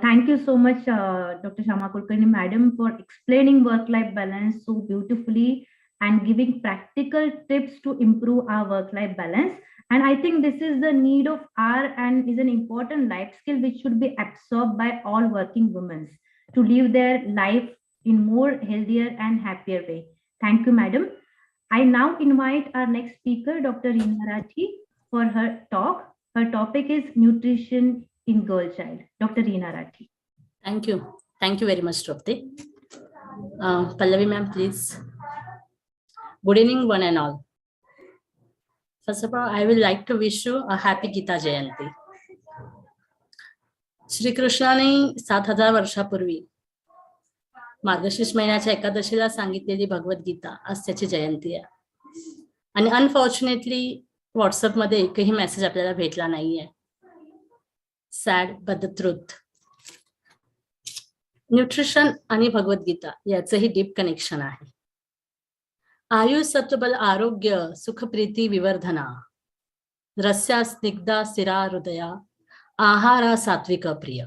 Thank you so much, Dr. Shama Kulkarni Madam, for explaining work-life balance so beautifully and giving practical tips to improve our work-life balance. And I think this is the need of our and is an important life skill which should be absorbed by all working women to live their life in more healthier and happier way. Thank you, Madam. I now invite our next speaker, Dr. Reena Rathi, for her talk. Her topic is nutrition in girl child. Dr. Reena Rathi. Thank you. Thank you very much, Trupti. Pallavi ma'am, please. Good evening, one and all. First of all, I would like to wish you a happy Gita Jayanti. Shri कृष्णाने 7000 वर्षापूर्वी मार्गशीर्ष महिन्याच्या एकादशीला सांगितलेली भगवद्गीता आज त्याची जयंती आहे. आणि unfortunately व्हॉट्सअपमध्ये एकही मेसेज आपल्याला भेटला नाहीये. Sad but the truth. Nutrition आणि भगवद्गीता याचंही डीप कनेक्शन आहे. आयु सत्वबल आरोग्य सुख प्रीति विवर्धना रस्या स्निग्धा सिरा हृदया आहारा सात्विक प्रिय.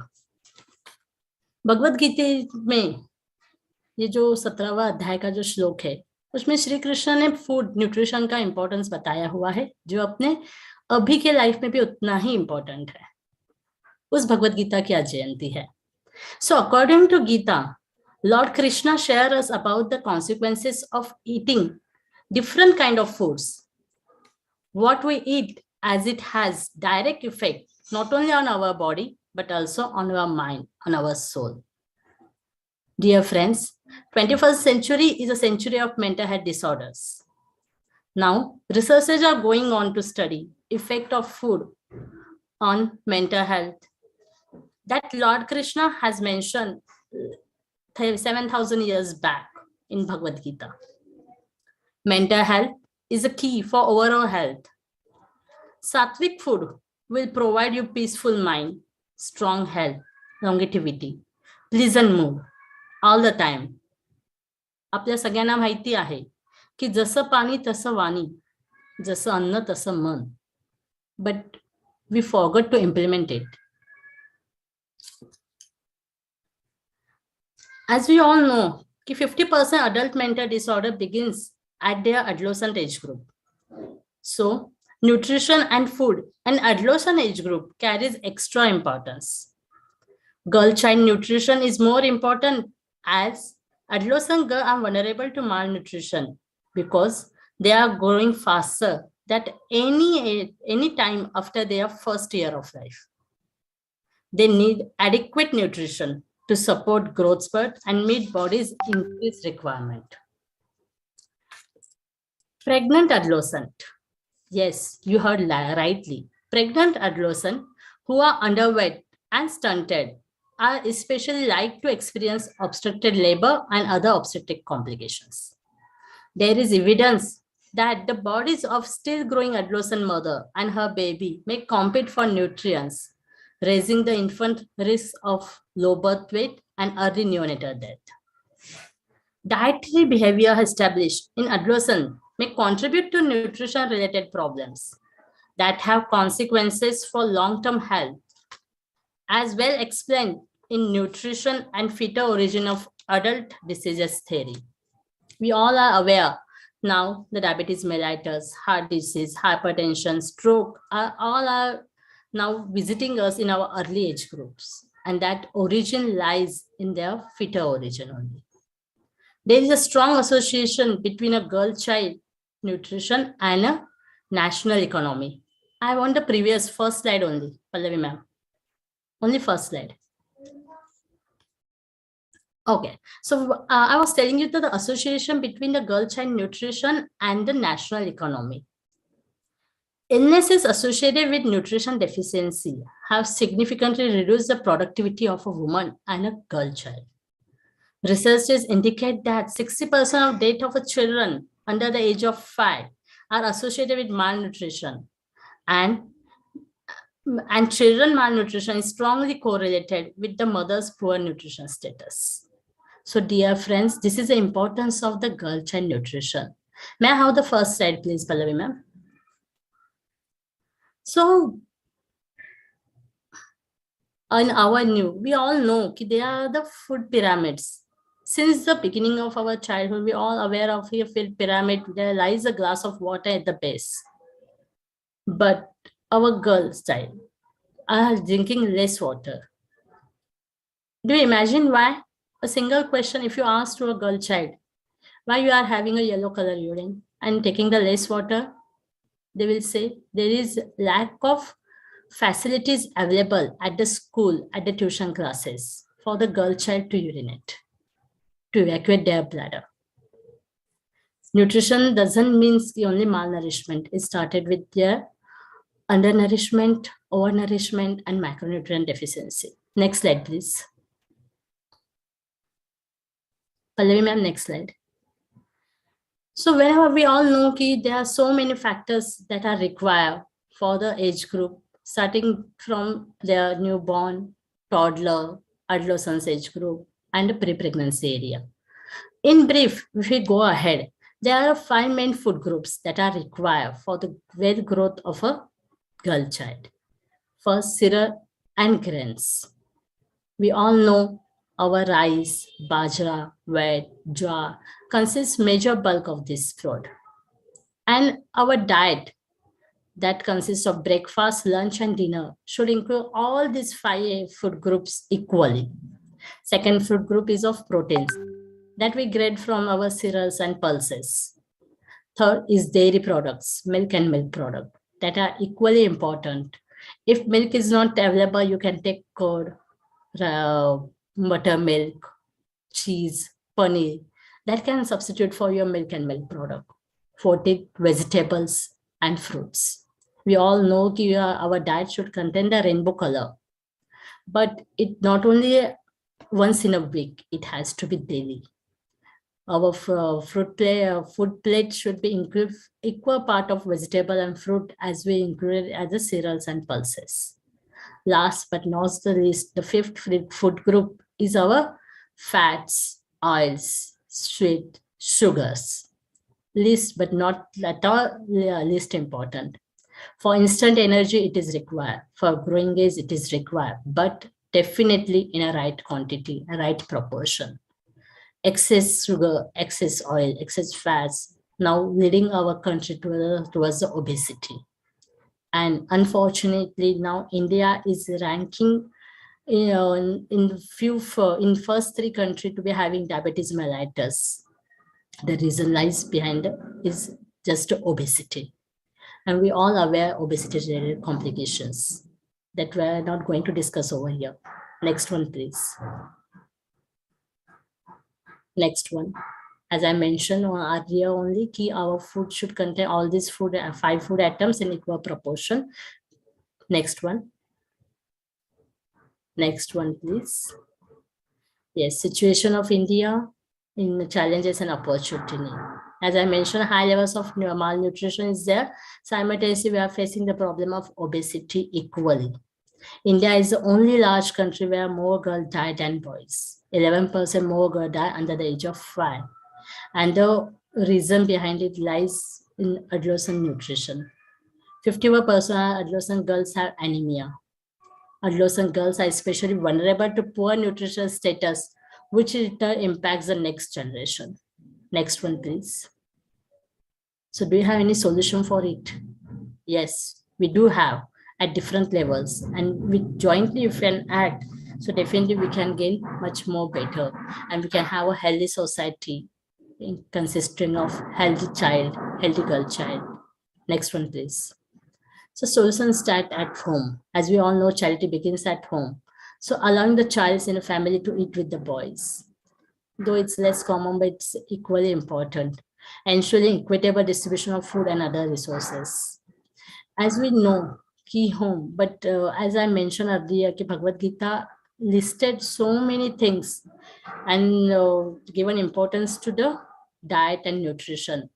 भगवद गीता में ये जो 17वां अध्याय का जो श्लोक है उसमें श्री कृष्ण ने फूड न्यूट्रिशन का इंपॉर्टेंस बताया हुआ है जो अपने अभी के लाइफ में भी उतना ही इंपॉर्टेंट है. उस भगवद गीता की आज जयंती है. So according to Gita, Lord Krishna shares us about the consequences of eating different kind of foods. What we eat, as it has direct effect not only on our body but also on our mind, on our soul. Dear friends, 21st century is a century of mental health disorders. Now, researchers are going on to study effect of food on mental health that Lord Krishna has mentioned 7,000 years back in Bhagavad Gita. Mental health is a key for overall health. Sattvic food will provide you peaceful mind, strong health, longevity, pleasant mood all the time. आपल्या सगळ्यांना माहिती आहे की जसं पाणी तसं वाणी, जसं अन्न तसं मन. But we forgot to implement it. As we all know, 50% adult mental disorder begins at their adolescent age group. So, nutrition and food and adolescent age group carries extra importance. Girl child nutrition is more important as adolescent girls are vulnerable to malnutrition because they are growing faster than any time after their first year of life. They need adequate nutrition to support growth spurt and meet body's increased requirement. Pregnant adolescent. Yes, you heard rightly. Pregnant adolescent who are underweight and stunted are especially like to experience obstructed labor and other obstetric complications. There is evidence that the bodies of still growing adolescent mother and her baby may compete for nutrients, raising the infant risk of low birth weight and early neonatal death. Dietary behavior established in adolescence may contribute to nutrition-related problems that have consequences for long-term health, as well explained in nutrition and fetal origin of adult diseases theory. We all are aware now the diabetes mellitus, heart disease, hypertension, stroke all are now visiting us in our early age groups, and that origin lies in their fetal origin only. There is a strong association between a girl child nutrition and a national economy. I want the previous first slide only, Pallavi ma'am. Only first slide. Okay, so I was telling you that the association between the girl child nutrition and the national economy. Illnesses associated with nutrition deficiency have significantly reduced the productivity of a woman and a girl child. Researchers indicate that 60% of death of children under the age of 5 are associated with malnutrition, and children malnutrition is strongly correlated with the mother's poor nutrition status. So dear friends, this is the importance of the girl child nutrition. May I have the first slide, please, Pallavi ma'am? So in our we all know that they are the food pyramids. Since the beginning of our childhood, we are all aware of a food pyramid. There lies a glass of water at the base. But our girls' child are drinking less water. Do you imagine why? A single question, if you ask to a girl child, why you are having a yellow color urine and taking the less water, they will say there is lack of facilities available at the school, at the tuition classes for the girl child to urinate, to evacuate their bladder. Nutrition doesn't mean only malnourishment. It started with their undernourishment, overnourishment, and macronutrient deficiency. Next slide, please. Pallavi ma'am, next slide. So whenever we all know that there are so many factors that are required for the age group, starting from their newborn, toddler, adolescence age group, and the pre-pregnancy area. In brief, if we go ahead, there are 5 main food groups that are required for the well growth of a girl child. First, cereal and grains. We all know our rice, bajra, wheat, jowar consists major bulk of this food. And our diet that consists of breakfast, lunch, and dinner should include all these 5 food groups equally. Second food group is of proteins that we get from our cereals and pulses. Third is dairy products, milk and milk products that are equally important. If milk is not available, you can take curd, buttermilk, cheese, paneer that can substitute for your milk and milk product. Fourth, vegetables and fruits. We all know that our diet should contain the rainbow color, but it not only once in a week, it has to be daily. Our food plate should be include equal part of vegetable and fruit as we included as the cereals and pulses. Last but not the least, the 5th food group is our fats, oils, sweet, sugars. Least but not at all least important. For instant energy, it is required. For growing age, it is required, but definitely in a right quantity, a right proportion. Excess sugar, excess oil, excess fats, now leading our country towards the obesity. And unfortunately, now India is ranking in first 3 countries to be having diabetes mellitus. The reason lies behind is just obesity. And we all aware obesity-related complications that we're not going to discuss over here. Next one, please. Next one. As I mentioned earlier only, our food should contain all these 5 food items in equal proportion. Next one. Next one, please. Yes, situation of India in challenges and opportunity. As I mentioned, high levels of malnutrition is there. Simultaneously, we are facing the problem of obesity equally. India is the only large country where more girls die than boys. 11% more girls die under the age of 5. And the reason behind it lies in adolescent nutrition. 51% of adolescent girls have anemia. Adolescent girls are especially vulnerable to poor nutritional status, which in turn impacts the next generation. Next one, please. So do you have any solution for it? Yes, we do have at different levels, and we jointly if we can act, so definitely we can gain much more better, and we can have a healthy society consisting of healthy child, healthy girl child. Next one, please. So solutions start at home. As we all know, charity begins at home. So allowing the child in a family to eat with the boys. Though it's less common, but it's equally important. Ensuring equitable distribution of food and other resources. As we know, key home, but as I mentioned earlier, Bhagavad Gita listed so many things and given importance to the diet and nutrition.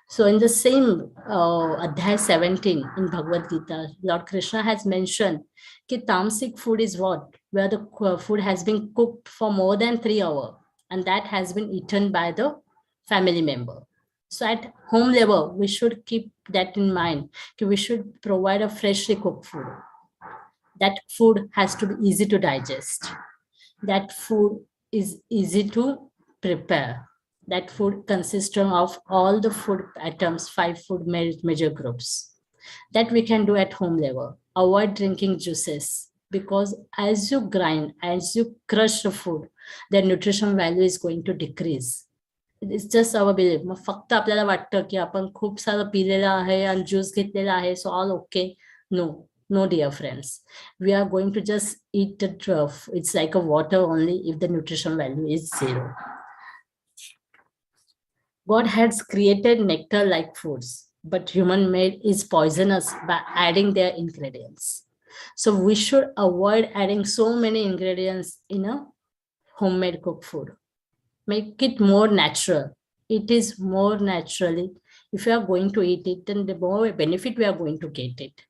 So in the same Adhyay 17 in Bhagavad Gita, Lord Krishna has mentioned that tamasic food is what? Where the food has been cooked for more than 3 hours and that has been eaten by the family member. So at home level, we should keep that in mind. We should provide a freshly cooked food. That food has to be easy to digest. That food is easy to prepare. That food consists of all the food items, 5 food major groups. That we can do at home level. Avoid drinking juices because as you grind, as you crush the food, the nutrition value is going to decrease. It's just our belief. मग फक्त आपल्याला वाटतं की आपण खूप सारं पिलेलं आहे आणि juice घेतलेला आहे, so all okay. No, dear friends. We are going to just eat the trough. It's like a water only if the nutrition value is 0. God has created nectar-like foods, but human-made is poisonous by adding their ingredients. So we should avoid adding so many ingredients in a homemade cooked food. Make it more natural. It is more naturally. If you are going to eat it, then the more benefit we are going to get it.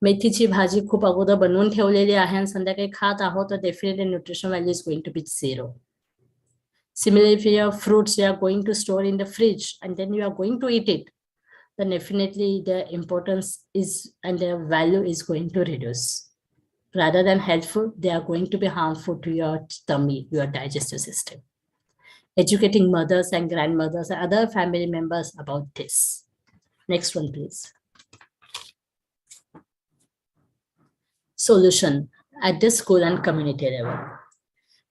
मेथीची भाजी खूप अगोदर बनवून ठेवलेली आहे आणि संध्याकाळी खात आहोत तर definitely nutrition value is going to be 0. Similarly, if you have fruits you are going to store in the fridge and then you are going to eat it, then definitely the importance is and their value is going to reduce. Rather than helpful, they are going to be harmful to your tummy, your digestive system. Educating mothers and grandmothers and other family members about this. Next one, please. Solution at the school and community level.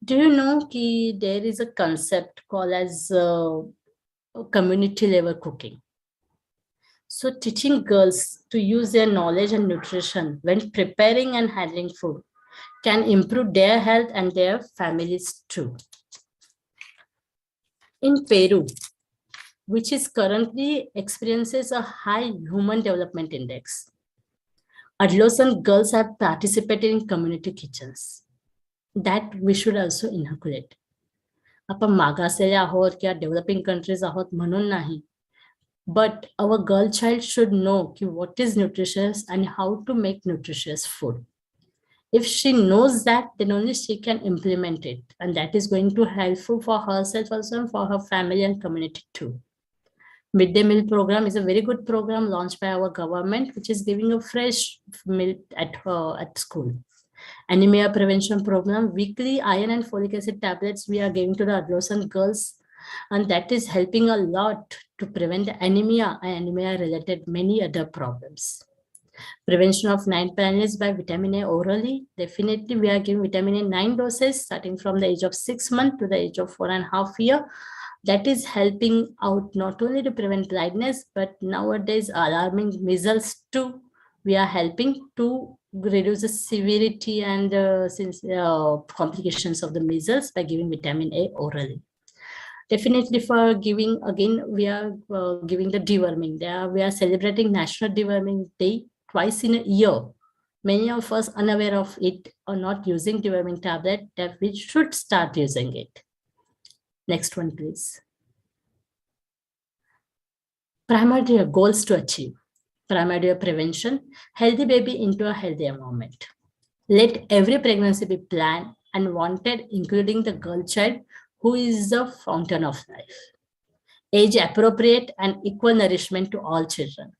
Do you know that there is a concept called as community level cooking? So teaching girls to use their knowledge and nutrition when preparing and handling food can improve their health and their families too. In Peru, which is currently experiences a high human development index, adolescent girls have participated in community kitchens. That we should also inculcate. आपण मागासलेल्या आहोत किंवा developing countries आहोत म्हणून नाही. But our girl child should know what is nutritious and how to make nutritious food. If she knows that, then only she can implement it. And that is going to be helpful for herself also and for her family and community too. Midday meal program is a very good program launched by our government, which is giving a fresh meal at school. Anemia prevention program, weekly iron and folic acid tablets we are giving to the adolescent girls. And that is helping a lot to prevent anemia and anemia related many other problems. Prevention of night blindness by vitamin A orally. Definitely, we are giving vitamin A 9 doses starting from the age of 6 months to the age of 4.5 years. That is helping out not only to prevent blindness, but nowadays alarming measles too. We are helping to reduce the severity and complications of the measles by giving vitamin A orally. Definitely for giving, again, we are giving the deworming. We are celebrating National Deworming Day twice in a year. Many of us unaware of it or not using deworming tablet, that we should start using it. Next one, please. Primary goals to achieve. Primary prevention, healthy baby into a healthy environment. Let every pregnancy be planned and wanted, including the girl child, who is the fountain of life. Age appropriate and equal nourishment to all children.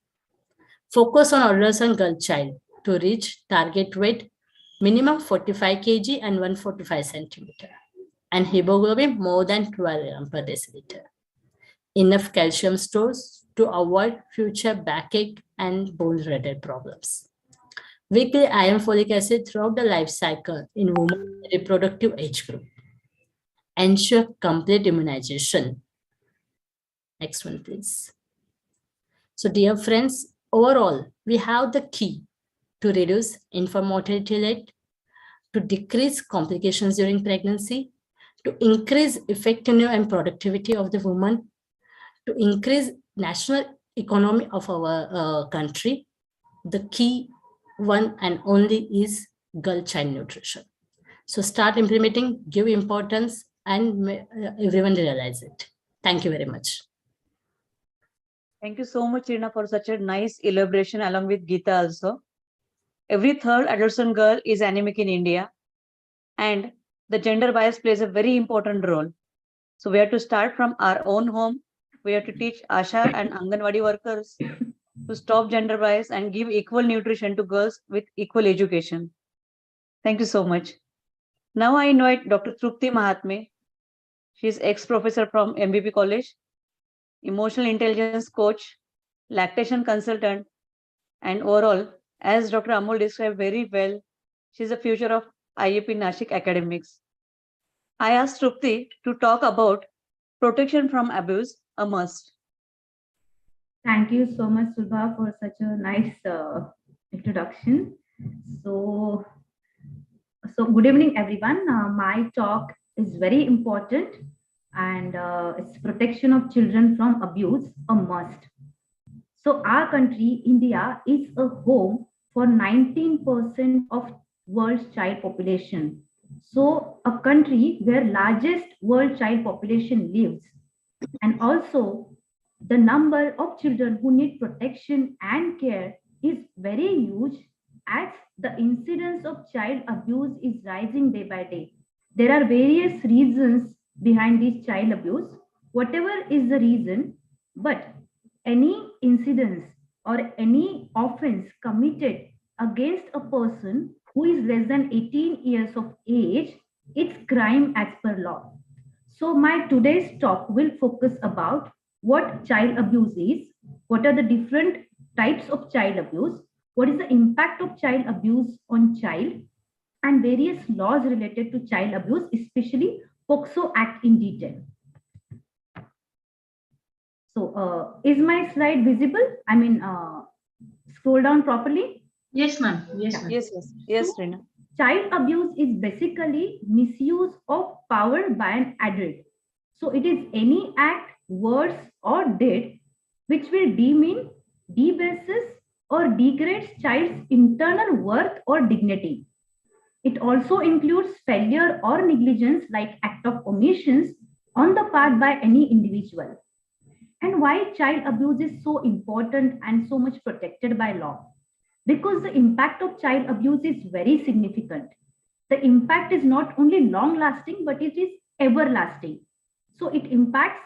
Focus on adolescent girl child to reach target weight minimum 45 kg and 145 centimeter, and hemoglobin more than 12 gram per deciliter. Enough calcium stores to avoid future backache and bone-related problems. Weekly iron folic acid throughout the life cycle in women reproductive age group. Ensure complete immunization. Next one, please. So, dear friends, overall, we have the key to reduce infant mortality rate, to decrease complications during pregnancy, to increase effectiveness and productivity of the woman, to increase national economy of our country. The key one and only is girl child nutrition. So start implementing, give importance, and everyone realize it. Thank you very much. Thank you so much, Rina, for such a nice elaboration along with Geeta also. Every third adolescent girl is anemic in India, and the gender bias plays a very important role. So we have to start from our own home. We have to teach Asha and Anganwadi workers to stop gender bias and give equal nutrition to girls with equal education. Thank you so much. Now I invite Dr. Trupti Mahatme. She is ex-professor from MBP College, emotional intelligence coach, lactation consultant, and overall, as Dr. Amol described very well, she's the future of IAP Nashik academics. I asked Trupti to talk about protection from abuse, a must. Thank you so much, Subha, for such a nice introduction. So good evening, everyone. My talk is very important, and it's protection of children from abuse, a must. So our country, India, is a home for 19% of world's child population. So a country where largest world child population lives, and also the number of children who need protection and care is very huge, as the incidence of child abuse is rising day by day. There are various reasons behind this child abuse, whatever is the reason, but any incidence or any offense committed against a person who is less than 18 years of age, it's crime as per law. So my today's talk will focus about what child abuse is, what are the different types of child abuse, what is the impact of child abuse on child, and various laws related to child abuse, especially POCSO Act in detail. So is my slide visible? I mean, scroll down properly? Yes, ma'am. Yes, ma'am. Yes, Rina. Child abuse is basically misuse of power by an adult. So it is any act, words, or deed which will demean, debases, or degrades child's internal worth or dignity. It also includes failure or negligence like act of omissions on the part by any individual. And why child abuse is so important and so much protected by law? Because the impact of child abuse is very significant. The impact is not only long lasting, but it is everlasting. So it impacts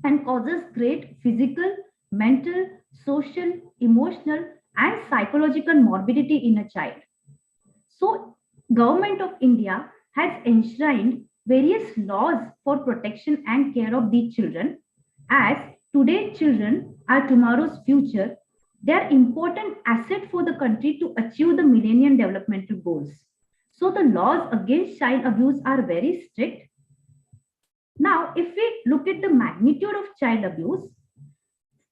and causes great physical, mental, social, emotional, and psychological morbidity in a child. So Government of India has enshrined various laws for protection and care of these children, as today's children are tomorrow's future, They are important asset for the country to achieve the Millennium Developmental Goals. So the laws against child abuse are very strict. Now, if we look at the magnitude of child abuse,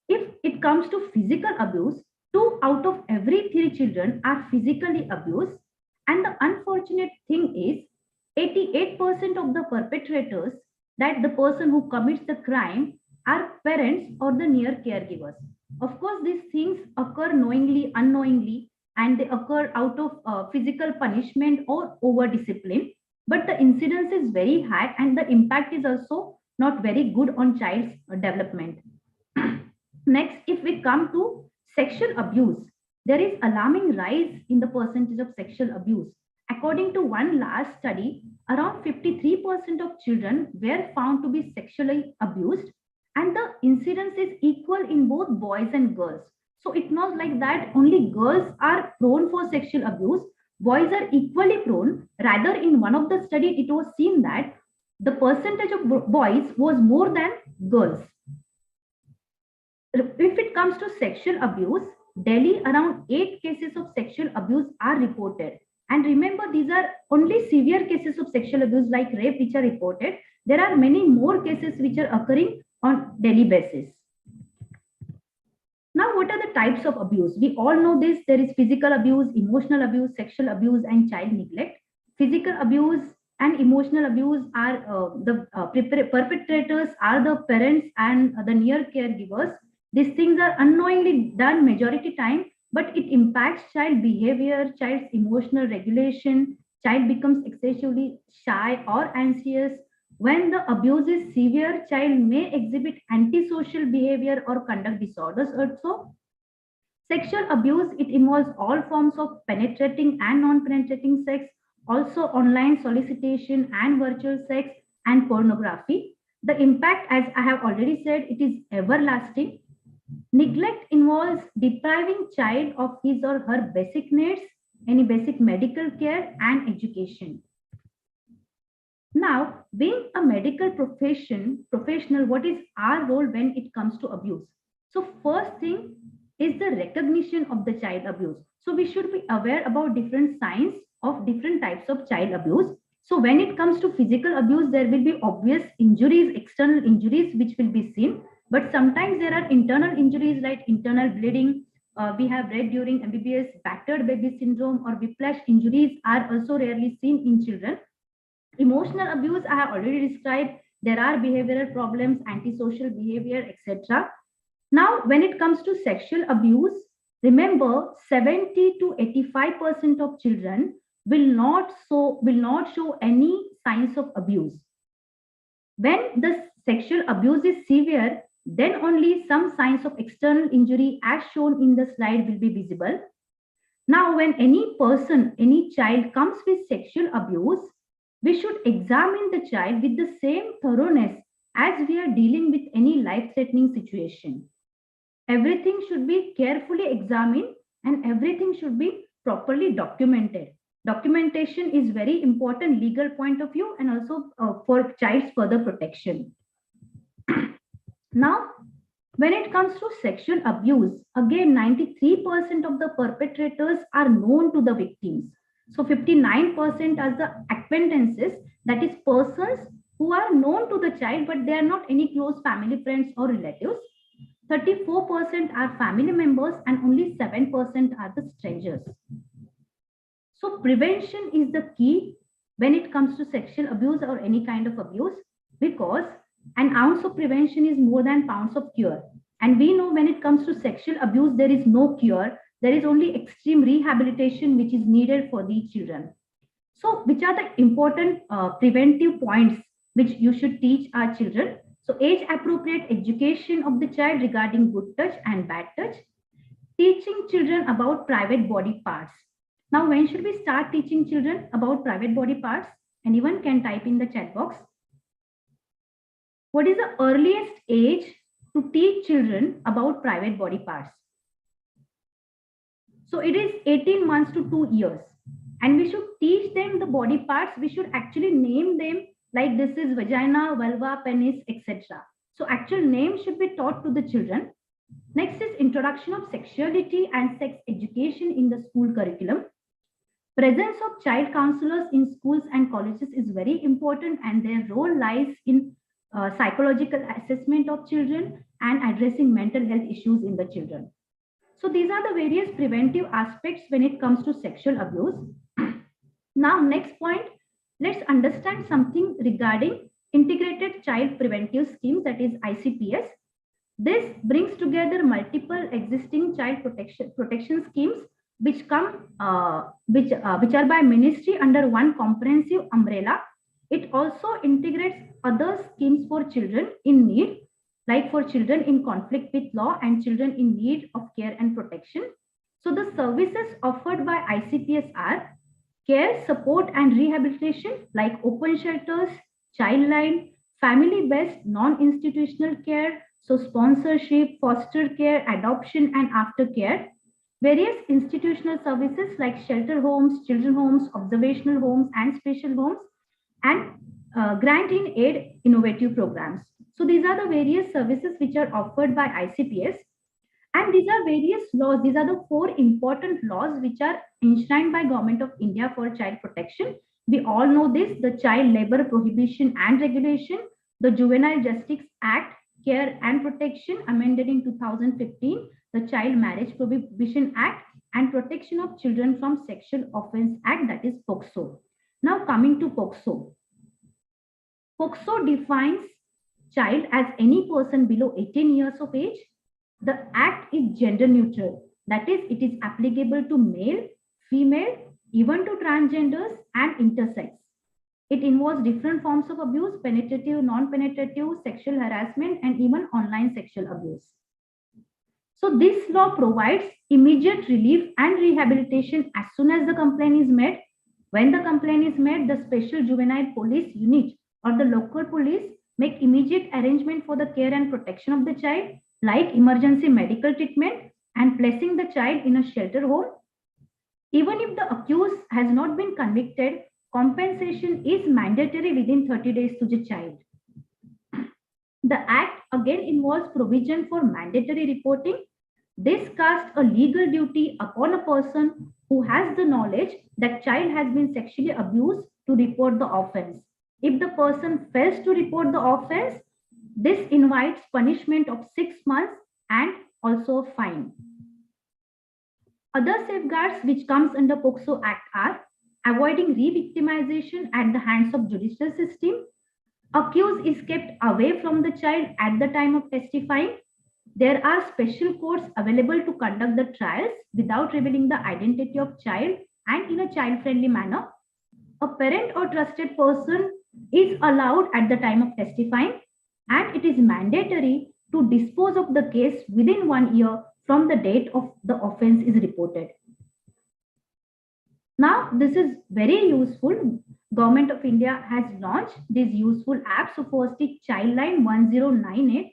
if it comes to physical abuse, 2 out of every 3 children are physically abused. And the unfortunate thing is 88% of the perpetrators, that the person who commits the crime, are parents or the near caregivers. Of course, these things occur knowingly, unknowingly, and they occur out of physical punishment or over discipline. But the incidence is very high and the impact is also not very good on child's development. Next, if we come to sexual abuse, there is alarming rise in the percentage of sexual abuse. According to one last study, around 53% of children were found to be sexually abused, and the incidence is equal in both boys and girls. So it's not like that only girls are prone for sexual abuse, boys are equally prone. Rather, in one of the studies, it was seen that the percentage of boys was more than girls. If it comes to sexual abuse, Delhi, around 8 cases of sexual abuse are reported. And remember, these are only severe cases of sexual abuse like rape which are reported. There are many more cases which are occurring on daily basis. Now, what are the types of abuse? We all know this. There is physical abuse, emotional abuse, sexual abuse, and child neglect. Physical abuse and emotional abuse are the perpetrators are the parents and the near caregivers. These things are unknowingly done majority time, but it impacts child behavior, child's emotional regulation. Child becomes excessively shy or anxious. When the abuse is severe, child may exhibit antisocial behavior or conduct disorders also. Sexual abuse, it involves all forms of penetrating and non-penetrating sex, also online solicitation and virtual sex and pornography. The impact, as I have already said, it is everlasting. Neglect involves depriving child of his or her basic needs, any basic medical care and education. Now, being a medical professional, what is our role when it comes to abuse? So first thing is the recognition of the child abuse. So we should be aware about different signs of different types of child abuse. So when it comes to physical abuse, there will be obvious injuries, external injuries, which will be seen. But sometimes there are internal injuries like internal bleeding. We have read during MBBS, battered baby syndrome or whiplash injuries are also rarely seen in children. Emotional abuse, I have already described. There are behavioral problems, antisocial behavior, etc. Now, when it comes to sexual abuse, remember 70 to 85% of children will not show any signs of abuse. When the sexual abuse is severe, then only some signs of external injury as shown in the slide will be visible. Now, when any person, any child comes with sexual abuse, we should examine the child with the same thoroughness as we are dealing with any life-threatening situation. Everything should be carefully examined and everything should be properly documented. Documentation is very important legal point of view and also for child's further protection. Now, when it comes to sexual abuse, again, 93% of the perpetrators are known to the victims. So 59% are the acquaintances, that is persons who are known to the child, but they are not any close family, friends or relatives. 34% are family members and only 7% are the strangers. So prevention is the key when it comes to sexual abuse or any kind of abuse, because an ounce of prevention is more than pounds of cure. And we know when it comes to sexual abuse, there is no cure. There is only extreme rehabilitation which is needed for these children. So which are the important preventive points which you should teach our children? So age appropriate education of the child regarding good touch and bad touch. Teaching children about private body parts. Now, when should we start teaching children about private body parts? Anyone can type in the chat box. What is the earliest age to teach children about private body parts? So it is 18 months to 2 years. And we should teach them the body parts. We should actually name them like this is vagina, vulva, penis, etc. So actual name should be taught to the children. Next is introduction of sexuality and sex education in the school curriculum. Presence of child counselors in schools and colleges is very important, and their role lies in psychological assessment of children and addressing mental health issues in the children. So these are the various preventive aspects when it comes to sexual abuse. Now, next point, let's understand something regarding integrated child preventive schemes, that is ICPS. This brings together multiple existing child protection schemes which are by ministry under one comprehensive umbrella. It also integrates other schemes for children in need, like for children in conflict with law and children in need of care and protection. So the services offered by ICPS are care, support, and rehabilitation, like open shelters, childline, family-based non-institutional care, so sponsorship, foster care, adoption, and aftercare. Various institutional services like shelter homes, children homes, observational homes, and special homes, and grant in aid innovative programs. So these are the various services which are offered by ICPS. And these are various laws. These are the four important laws which are enshrined by Government of India for child protection. We all know this: the Child Labor Prohibition and Regulation, the Juvenile Justice Act, Care and Protection, amended in 2015, the Child Marriage Prohibition Act, and Protection of Children from Sexual Offence Act, that is POCSO. Now coming to POCSO. POCSO defines child as any person below 18 years of age. The act is gender neutral, that is, it is applicable to male, female, even to transgenders and intersex. It involves different forms of abuse: penetrative, non-penetrative, sexual harassment, and even online sexual abuse. So this law provides immediate relief and rehabilitation as soon as the complaint is made. When the complaint is made, the special juvenile police unit or the local police make immediate arrangement for the care and protection of the child, like emergency medical treatment and placing the child in a shelter home. Even if the accused has not been convicted, compensation is mandatory within 30 days to the child. The act again involves provision for mandatory reporting. This casts a legal duty upon a person who has the knowledge that child has been sexually abused to report the offense. If the person fails to report the offense, this invites punishment of 6 months and also a fine. Other safeguards which comes under POCSO Act are avoiding re-victimization at the hands of judicial system. Accused is kept away from the child at the time of testifying. There are special courts available to conduct the trials without revealing the identity of child and in a child-friendly manner. A parent or trusted person is allowed at the time of testifying, and it is mandatory to dispose of the case within 1 year from the date of the offense is reported. Now, this is very useful. Government of India has launched these useful apps. So first is Childline 1098.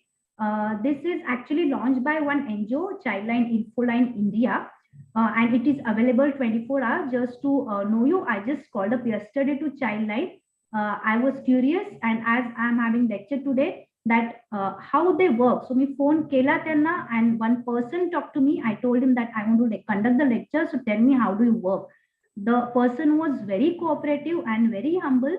This is actually launched by one NGO, Childline Infoline India, and it is available 24 hours. Just to know you, I just called up yesterday to Childline. I was curious, and as I'm having lecture today, that how they work. So my phone kela tenna, and one person talked to me. I told him that I want to conduct the lecture. So tell me, how do you work? The person was very cooperative and very humble.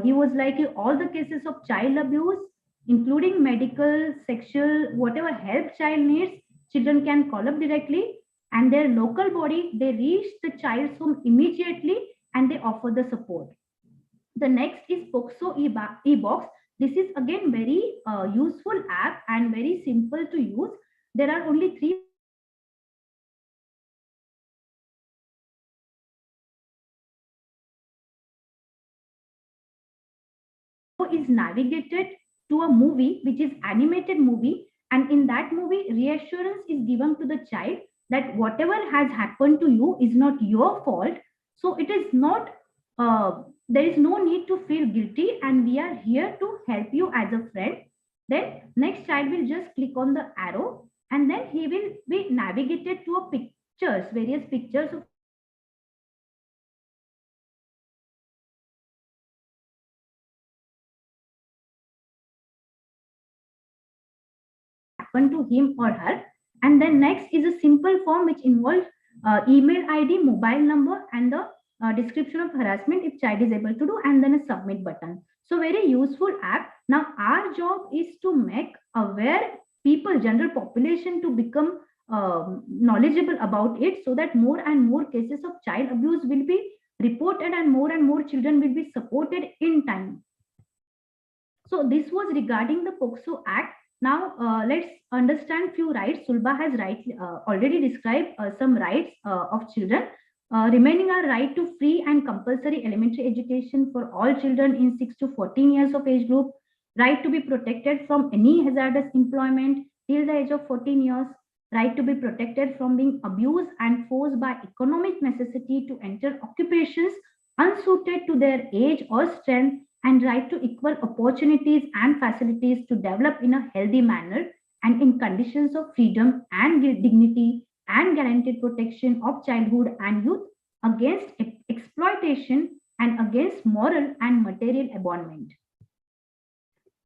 He was like, all the cases of child abuse, including medical, sexual, whatever help child needs, children can call up directly, and their local body, they reach the child's home immediately and they offer the support. The next is POCSO e-box. This is again very useful app and very simple to use. There are only 3 is navigated to a movie which is animated movie, and in that movie reassurance is given to the child that whatever has happened to you is not your fault. So it is not there is no need to feel guilty, and we are here to help you as a friend. Then next child will just click on the arrow, and then he will be navigated to a pictures, various pictures of happen to him or her. And then next is a simple form which involves email ID, mobile number, and the description of harassment if child is able to do, and then a submit button. So very useful app. Now our job is to make aware people, general population, to become knowledgeable about it, so that more and more cases of child abuse will be reported and more children will be supported in time. So this was regarding the POCSO Act. Now let's understand few rights. Sulba has already described some rights of children. Remaining are right to free and compulsory elementary education for all children in 6 to 14 years of age group, right to be protected from any hazardous employment till the age of 14 years, right to be protected from being abused and forced by economic necessity to enter occupations unsuited to their age or strength, and right to equal opportunities and facilities to develop in a healthy manner and in conditions of freedom and dignity, and guaranteed protection of childhood and youth against exploitation and against moral and material abandonment.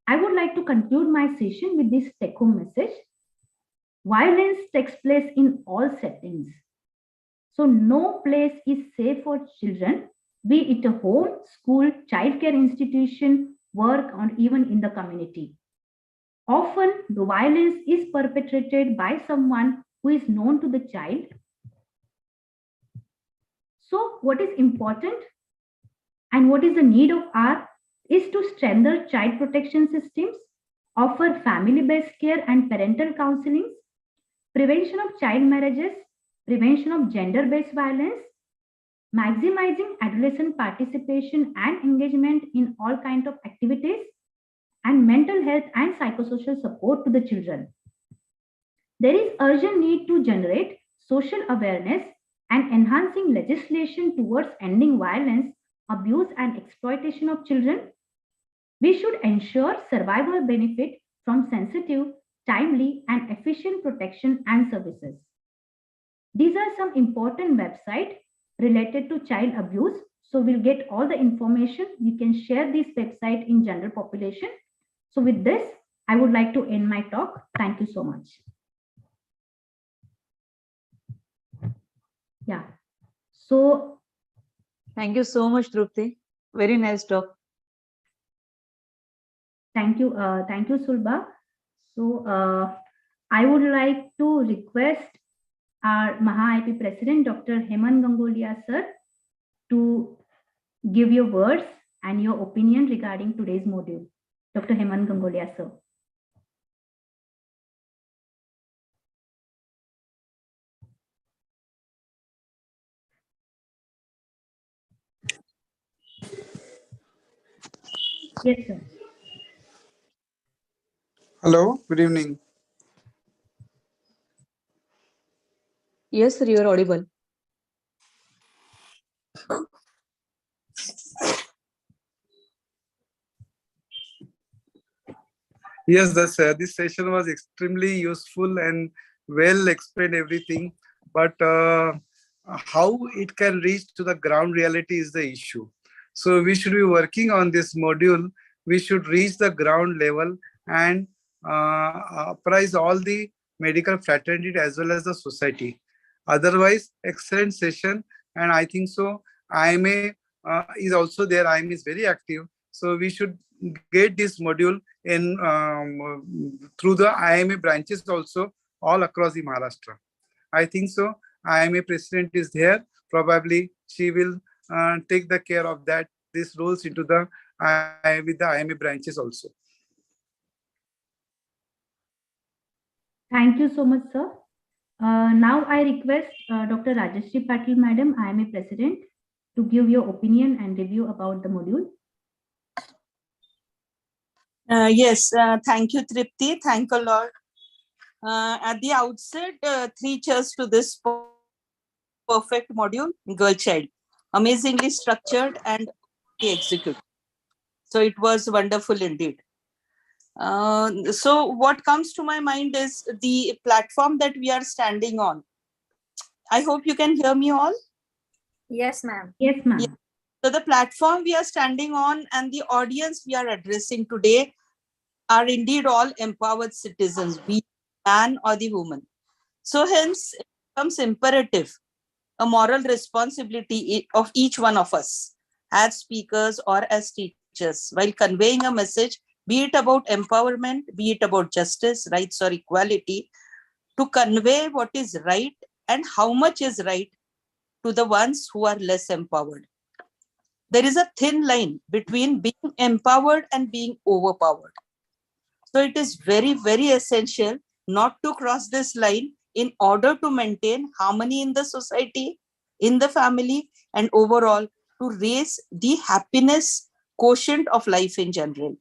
I would like to conclude my session with this take-home message. Violence takes place in all settings. So no place is safe for children, be it a home, school, childcare institution, work, or even in the community. Often the violence is perpetrated by someone who is known to the child. So what is important and what is the need of our is to strengthen child protection systems, offer family-based care and parental counseling, prevention of child marriages, prevention of gender-based violence, maximizing adolescent participation and engagement in all kinds of activities, and mental health and psychosocial support to the children. There is urgent need to generate social awareness and enhancing legislation towards ending violence, abuse, and exploitation of children. We should ensure survival benefit from sensitive, timely, and efficient protection and services. These are some important websites related to child abuse. So we'll get all the information. You can share this website in general population. So with this, I would like to end my talk. Thank you so much. Yeah. So Thank you so much, Trupti. Very nice talk. thank you, Sulba. So I would like to request our Maha-IP President, Dr. Hemant Gangolia sir, to give your words and your opinion regarding today's module. Dr. Hemant Gangolia sir. Yes, sir. Hello, good evening. Yes, sir, you are audible. Yes, this session was extremely useful and well explained everything. But how it can reach to the ground reality is the issue. So we should be working on this module. We should reach the ground level and apprise all the medical fraternity as well as the society. Otherwise, excellent session. And I think so. IMA is also there. IMA is very active. So we should get this module in through the IMA branches also all across the Maharashtra. I think so. IMA president is there. Probably she will take the care of that. This rolls into the with the IMA branches also. Thank you so much, sir. Now I request Dr. Rajeshri Patil, Madam, IMA President, to give your opinion and review about the module. Yes, thank you, Tripti. Thank you, Lord. At the outset, 3 cheers to this perfect module, Girl Child. Amazingly structured and executed. So it was wonderful indeed. So what comes to my mind is the platform that we are standing on. I hope you can hear me all. Yes, ma'am. Yes, ma'am. Yeah. So the platform we are standing on and the audience we are addressing today are indeed all empowered citizens. We man or the woman. So hence it becomes imperative, a moral responsibility of each one of us as speakers or as teachers while conveying a message, be it about empowerment, be it about justice, rights, or equality, to convey what is right and how much is right to the ones who are less empowered. There is a thin line between being empowered and being overpowered. So it is very, very essential not to cross this line in order to maintain harmony in the society, in the family, and overall to raise the happiness quotient of life in general.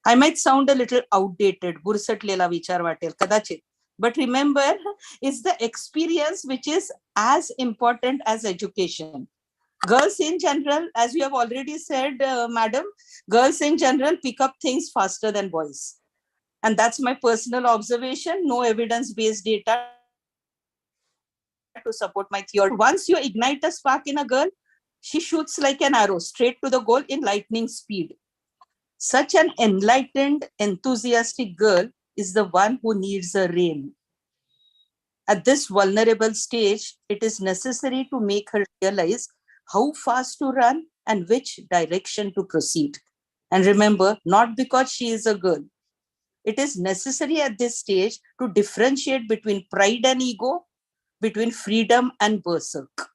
I might sound a little outdated, bursatlela vichar vatel, kadachit. But remember, it's the experience which is as important as education. Girls in general, as you have already said, madam, girls in general pick up things faster than boys. And that's my personal observation, no evidence-based data to support my theory. Once you ignite a spark in a girl, she shoots like an arrow straight to the goal in lightning speed. Such an enlightened, enthusiastic girl is the one who needs a rein. At this vulnerable stage, it is necessary to make her realize how fast to run and which direction to proceed. And remember, not because she is a girl. It is necessary at this stage to differentiate between pride and ego, between freedom and berserk.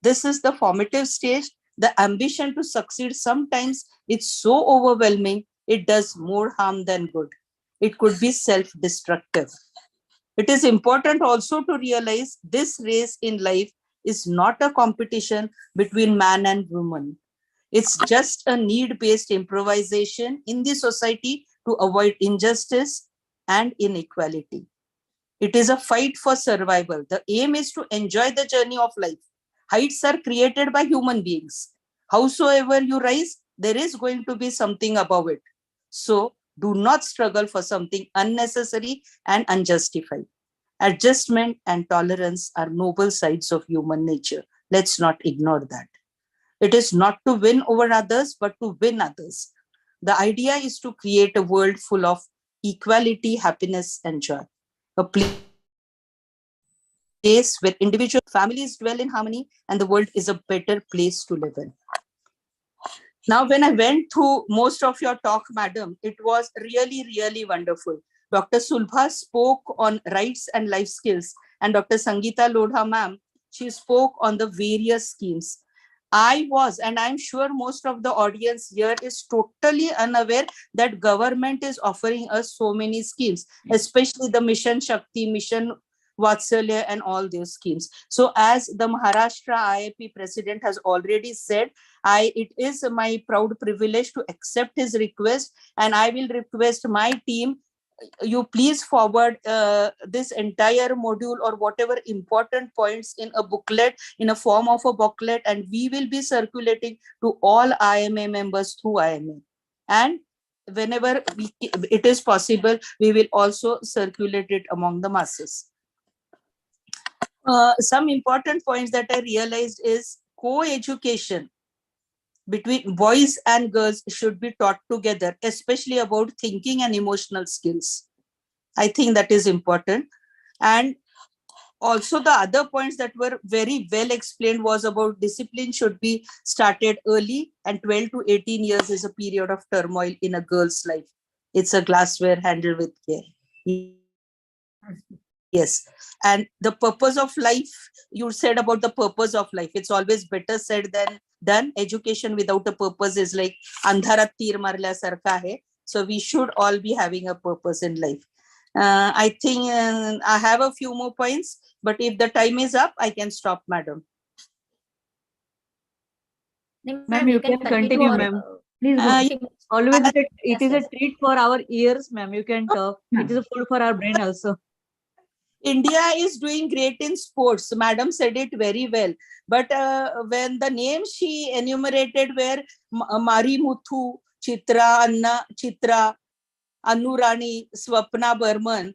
This is the formative stage. The ambition to succeed sometimes it's so overwhelming, it does more harm than good. It could be self-destructive. It is important also to realize this race in life is not a competition between man and woman. It's just a need-based improvisation in the society to avoid injustice and inequality. It is a fight for survival. The aim is to enjoy the journey of life. Heights are created by human beings. Howsoever you rise, there is going to be something above it. So do not struggle for something unnecessary and unjustified. Adjustment and tolerance are noble sides of human nature. Let's not ignore that. It is not to win over others, but to win others. The idea is to create a world full of equality, happiness, and joy. A place where individual families dwell in harmony and the world is a better place to live in. Now, when I went through most of your talk, madam, it was really, really wonderful. Dr. Sulbha spoke on rights and life skills, and Dr. Sangeeta Lodha, ma'am, she spoke on the various schemes. I was, and I'm sure most of the audience here is totally unaware that government is offering us so many schemes, especially the Mission Shakti, Mission Vatsalya, and all those schemes. So as the Maharashtra IIP president has already said, it is my proud privilege to accept his request, and I will request my team, you please forward this entire module or whatever important points in a booklet, in a form of a booklet, and we will be circulating to all IMA members through IMA. And whenever it is possible, we will also circulate it among the masses. Some important points that I realized is co-education between boys and girls should be taught together, especially about thinking and emotional skills. I think that is important. And also the other points that were very well explained was about discipline should be started early, and 12 to 18 years is a period of turmoil in a girl's life. It's a glassware handled with care. Yes. And the purpose of life, you said about the purpose of life. It's always better said than done. Education without a purpose is like andharat tir marla sarka hai. So we should all be having a purpose in life. I think I have a few more points, but if the time is up, I can stop, madam. Ma'am, you can continue, ma'am. Please go. Always it is a treat for our ears, ma'am. You can talk. It is a food for our brain also. India is doing great in sports. Madam said it very well. But when the names she enumerated were Mari Muthu, Chitra, Anna, Chitra, Anurani, Swapna Burman.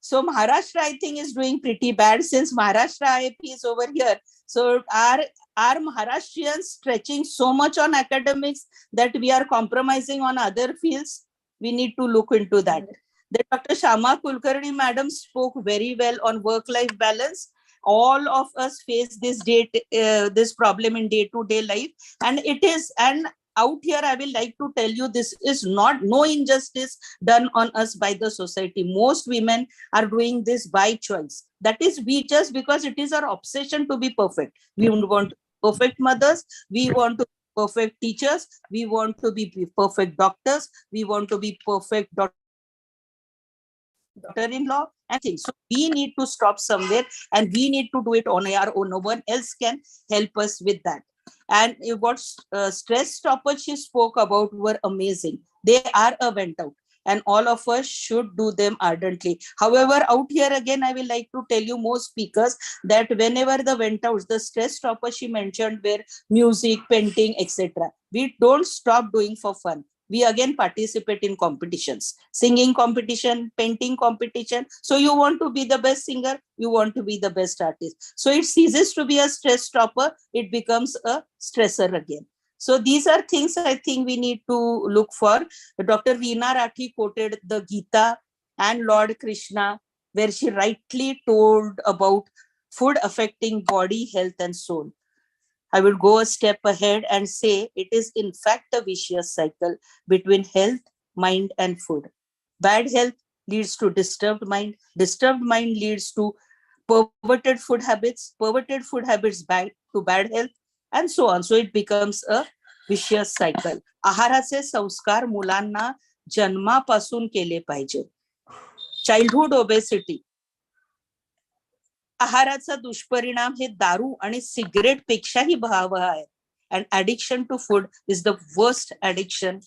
So Maharashtra, I think, is doing pretty bad since Maharashtra IIP is over here. So are Maharashtrians stretching so much on academics that we are compromising on other fields? We need to look into that. Then Dr. Shama Kulkarni madam spoke very well on work-life balance. All of us face this problem in day-to-day life, and it is, and out here I will like to tell you, this is not no injustice done on us by the society. Most women are doing this by choice. That is, we just, because it is our obsession to be perfect. We want perfect mothers, we want to be perfect teachers, we want to be perfect doctors, we want to be perfect daughter-in-law and things. So we need to stop somewhere, and we need to do it on our own. No one else can help us with that. And what stress stoppers she spoke about were amazing. They are a vent out, and all of us should do them ardently. However, out here again, I will like to tell you, most speakers, that whenever the vent outs, the stress stoppers she mentioned were music, painting, etc. We don't stop doing for fun. We again participate in competitions, singing competition, painting competition. So you want to be the best singer, you want to be the best artist. So it ceases to be a stress stopper, it becomes a stressor again. So these are things I think we need to look for. Dr. Veena Rathi quoted the Gita and Lord Krishna, where she rightly told about food affecting body, health, and soul. I will go a step ahead and say it is in fact a vicious cycle between health, mind, and food. Bad health leads to disturbed mind leads to perverted food habits bad to bad health, and so on. So it becomes a vicious cycle. आहाराचे संस्कार मुलांना जन्मापासून केले पाहिजे. Childhood obesity, आहाराचा दुष्परिणाम हे दारू आणि cigarette पेक्षाही भयावह आहे. And addiction to food is the worst addiction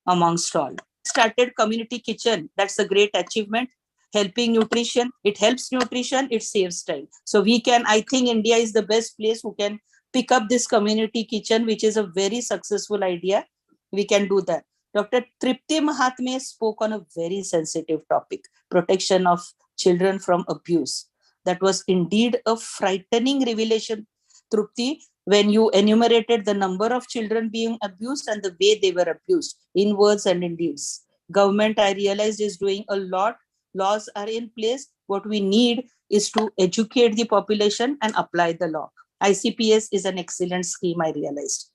amongst all. Started community kitchen. That's a great achievement. Helping nutrition. It helps nutrition. It saves time. So we can, I think India is the best place who can pick up this community kitchen, which is a very successful idea. We can do that. Dr. Tripti Mahatme spoke on a very sensitive topic, protection of children from abuse. That was indeed a frightening revelation, Tripti, when you enumerated the number of children being abused and the way they were abused in words and in deeds. Government, I realized, is doing a lot. Laws are in place. What we need is to educate the population and apply the law. ICPS is an excellent scheme, I realized.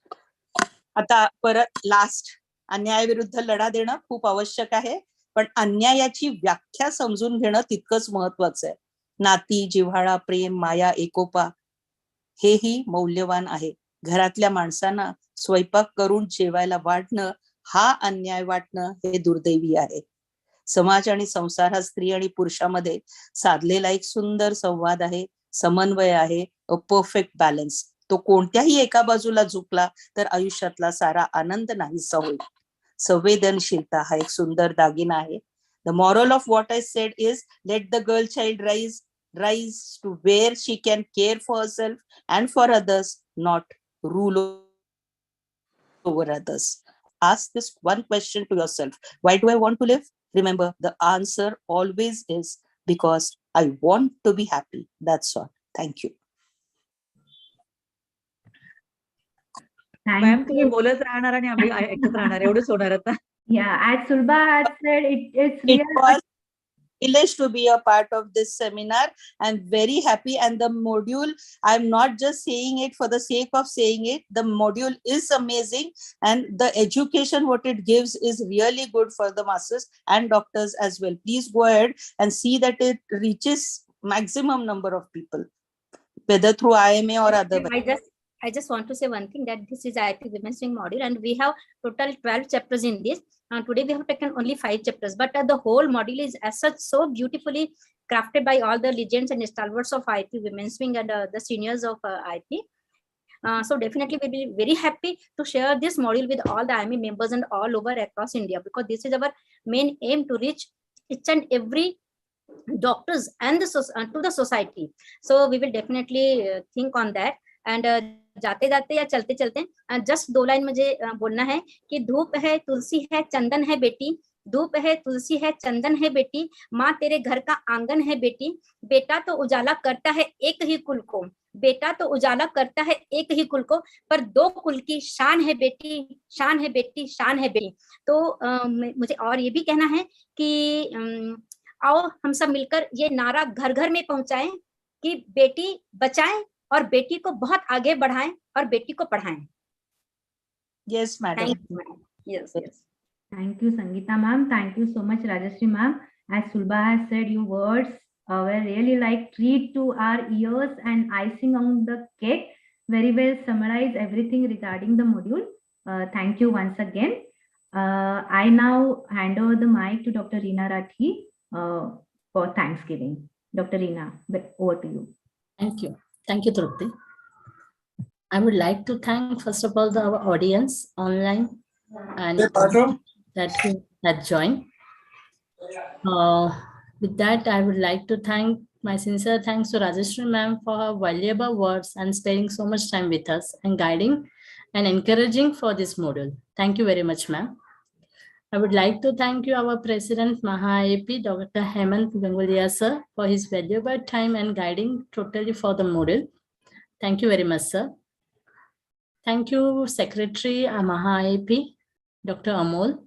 आता परत last, अन्यायाविरुद्ध लढा देणं खूप आवश्यक आहे, पण अन्यायाची व्याख्या समजून घेणं तितकंच महत्वाचं आहे. नाती, जिव्हाळा, प्रेम, माया, एकोपा हेही मौल्यवान आहे. घरातल्या माणसांना स्वयंपाक करून जेवायला वाढणं, हा अन्याय वाटणं हे दुर्दैवी आहे. समाज आणि संसार हा स्त्री आणि पुरुषामध्ये साधलेला एक सुंदर संवाद आहे, समन्वय आहे, अ परफेक्ट बॅलन्स. तो कोणत्याही एका बाजूला झुकला तर आयुष्यातला सारा आनंद नाहीसा होईल. संवेदनशीलता हा एक सुंदर दागिना आहे. The moral of what I said is, let the girl child rise to where she can care for herself and for others, not rule over others. Ask this one question to yourself. Why do I want to live? Remember, the answer always is because I want to be happy. That's all. Thank you. Ma'am तुम्ही बोलत राहणार आणि आम्ही ऐकत राहणार, एवढंच होणार आता. Yeah, as Sulba had said, it's It real. was privilege to be a part of this seminar. I'm very happy, and the module, I'm not just saying it for the sake of saying it. The module is amazing, and the education what it gives is really good for the masses and doctors as well. Please go ahead and see that it reaches maximum number of people, whether through IMA or otherwise. I just want to say one thing, that this is IP Women's Wing module, and we have total 12 chapters in this. Today we have taken only 5 chapters, but the whole module is as such so beautifully crafted by all the legends and stalwarts of IP Women's Wing and the seniors of IP. So definitely we'll be very happy to share this module with all the IME members and all over across India, because this is our main aim, to reach each and every doctors and to the society. So we will definitely think on that. And जाते जाते या चलते चलते just 2 line मुझे बोलना है कि धूप है, तुलसी है, चंदन है बेटी, धूप है, तुलसी है, चंदन है बेटी, माँ तेरे घर का आंगन है बेटी, बेटा तो उजाला करता है एक ही कुल को, बेटा तो उजाला करता है एक ही कुल को, पर दो कुल की शान है बेटी, शान है बेटी, शान है बेटी। तो मुझे और ये भी कहना है कि आओ हम सब मिलकर ये नारा घर घर में पहुंचाएं कि बेटी बचाएं और बेटी को बहुत आगे बढ़ाएं और बेटी को पढ़ाएं। Yes, madam. Thank you, madam. Yes, yes. Thank you, Sangeeta ma'am. Thank you so much, Rajashri ma'am. As Sulba has said, your words were really like treat to our ears and icing on the cake. Very well summarize everything regarding the module. Thank you once again. I now hand over the mic to Dr. Reena Rathi for Thanksgiving. Dr. Reena, over to you. Thank you. Thank you, Trupti. I would like to thank, first of all, our audience online and that had joined. With that, I would like to thank my sincere thanks to Rajashri ma'am for her valuable words and spending so much time with us and guiding and encouraging for this module. Thank you very much, ma'am. I would like to thank you, our President Maha-AP, Dr. Hemant Gangulia sir, for his valuable time and guiding totally for the module. Thank you very much, sir. Thank you, Secretary Maha-AP, Dr. Amol,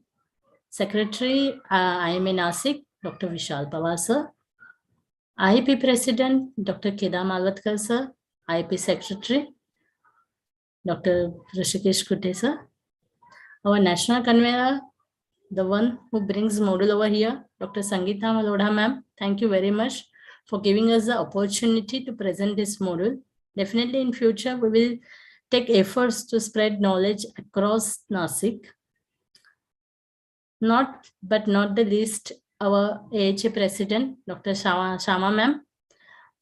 Secretary IMA Nashik, Dr. Vishal Pawar sir, IEP President, Dr. Kedar Malvatkar sir, IEP Secretary, Dr. Rishikesh Kute sir, our National Convener, the one who brings module over here, Dr. Sangeeta Malodha ma'am, thank you very much for giving us the opportunity to present this module. Definitely in future, we will take efforts to spread knowledge across Nashik. But not the least, our AHA President, Dr. Shama ma'am,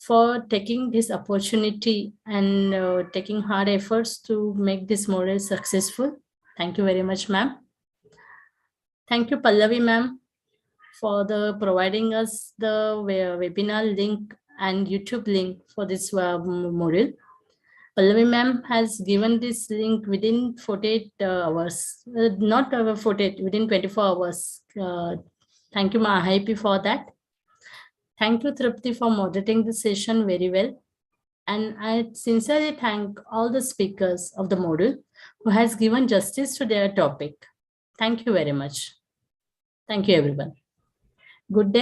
for taking this opportunity and taking hard efforts to make this module successful. Thank you very much, ma'am. Thank you, Pallavi ma'am, for providing us the webinar link and YouTube link for this module. Pallavi ma'am has given this link within 48 hours, not 48, within 24 hours. Thank you, Maha-AP, for that. Thank you, Trupti, for moderating the session very well. And I sincerely thank all the speakers of the module who has given justice to their topic. Thank you very much. Thank you, everyone. Good day.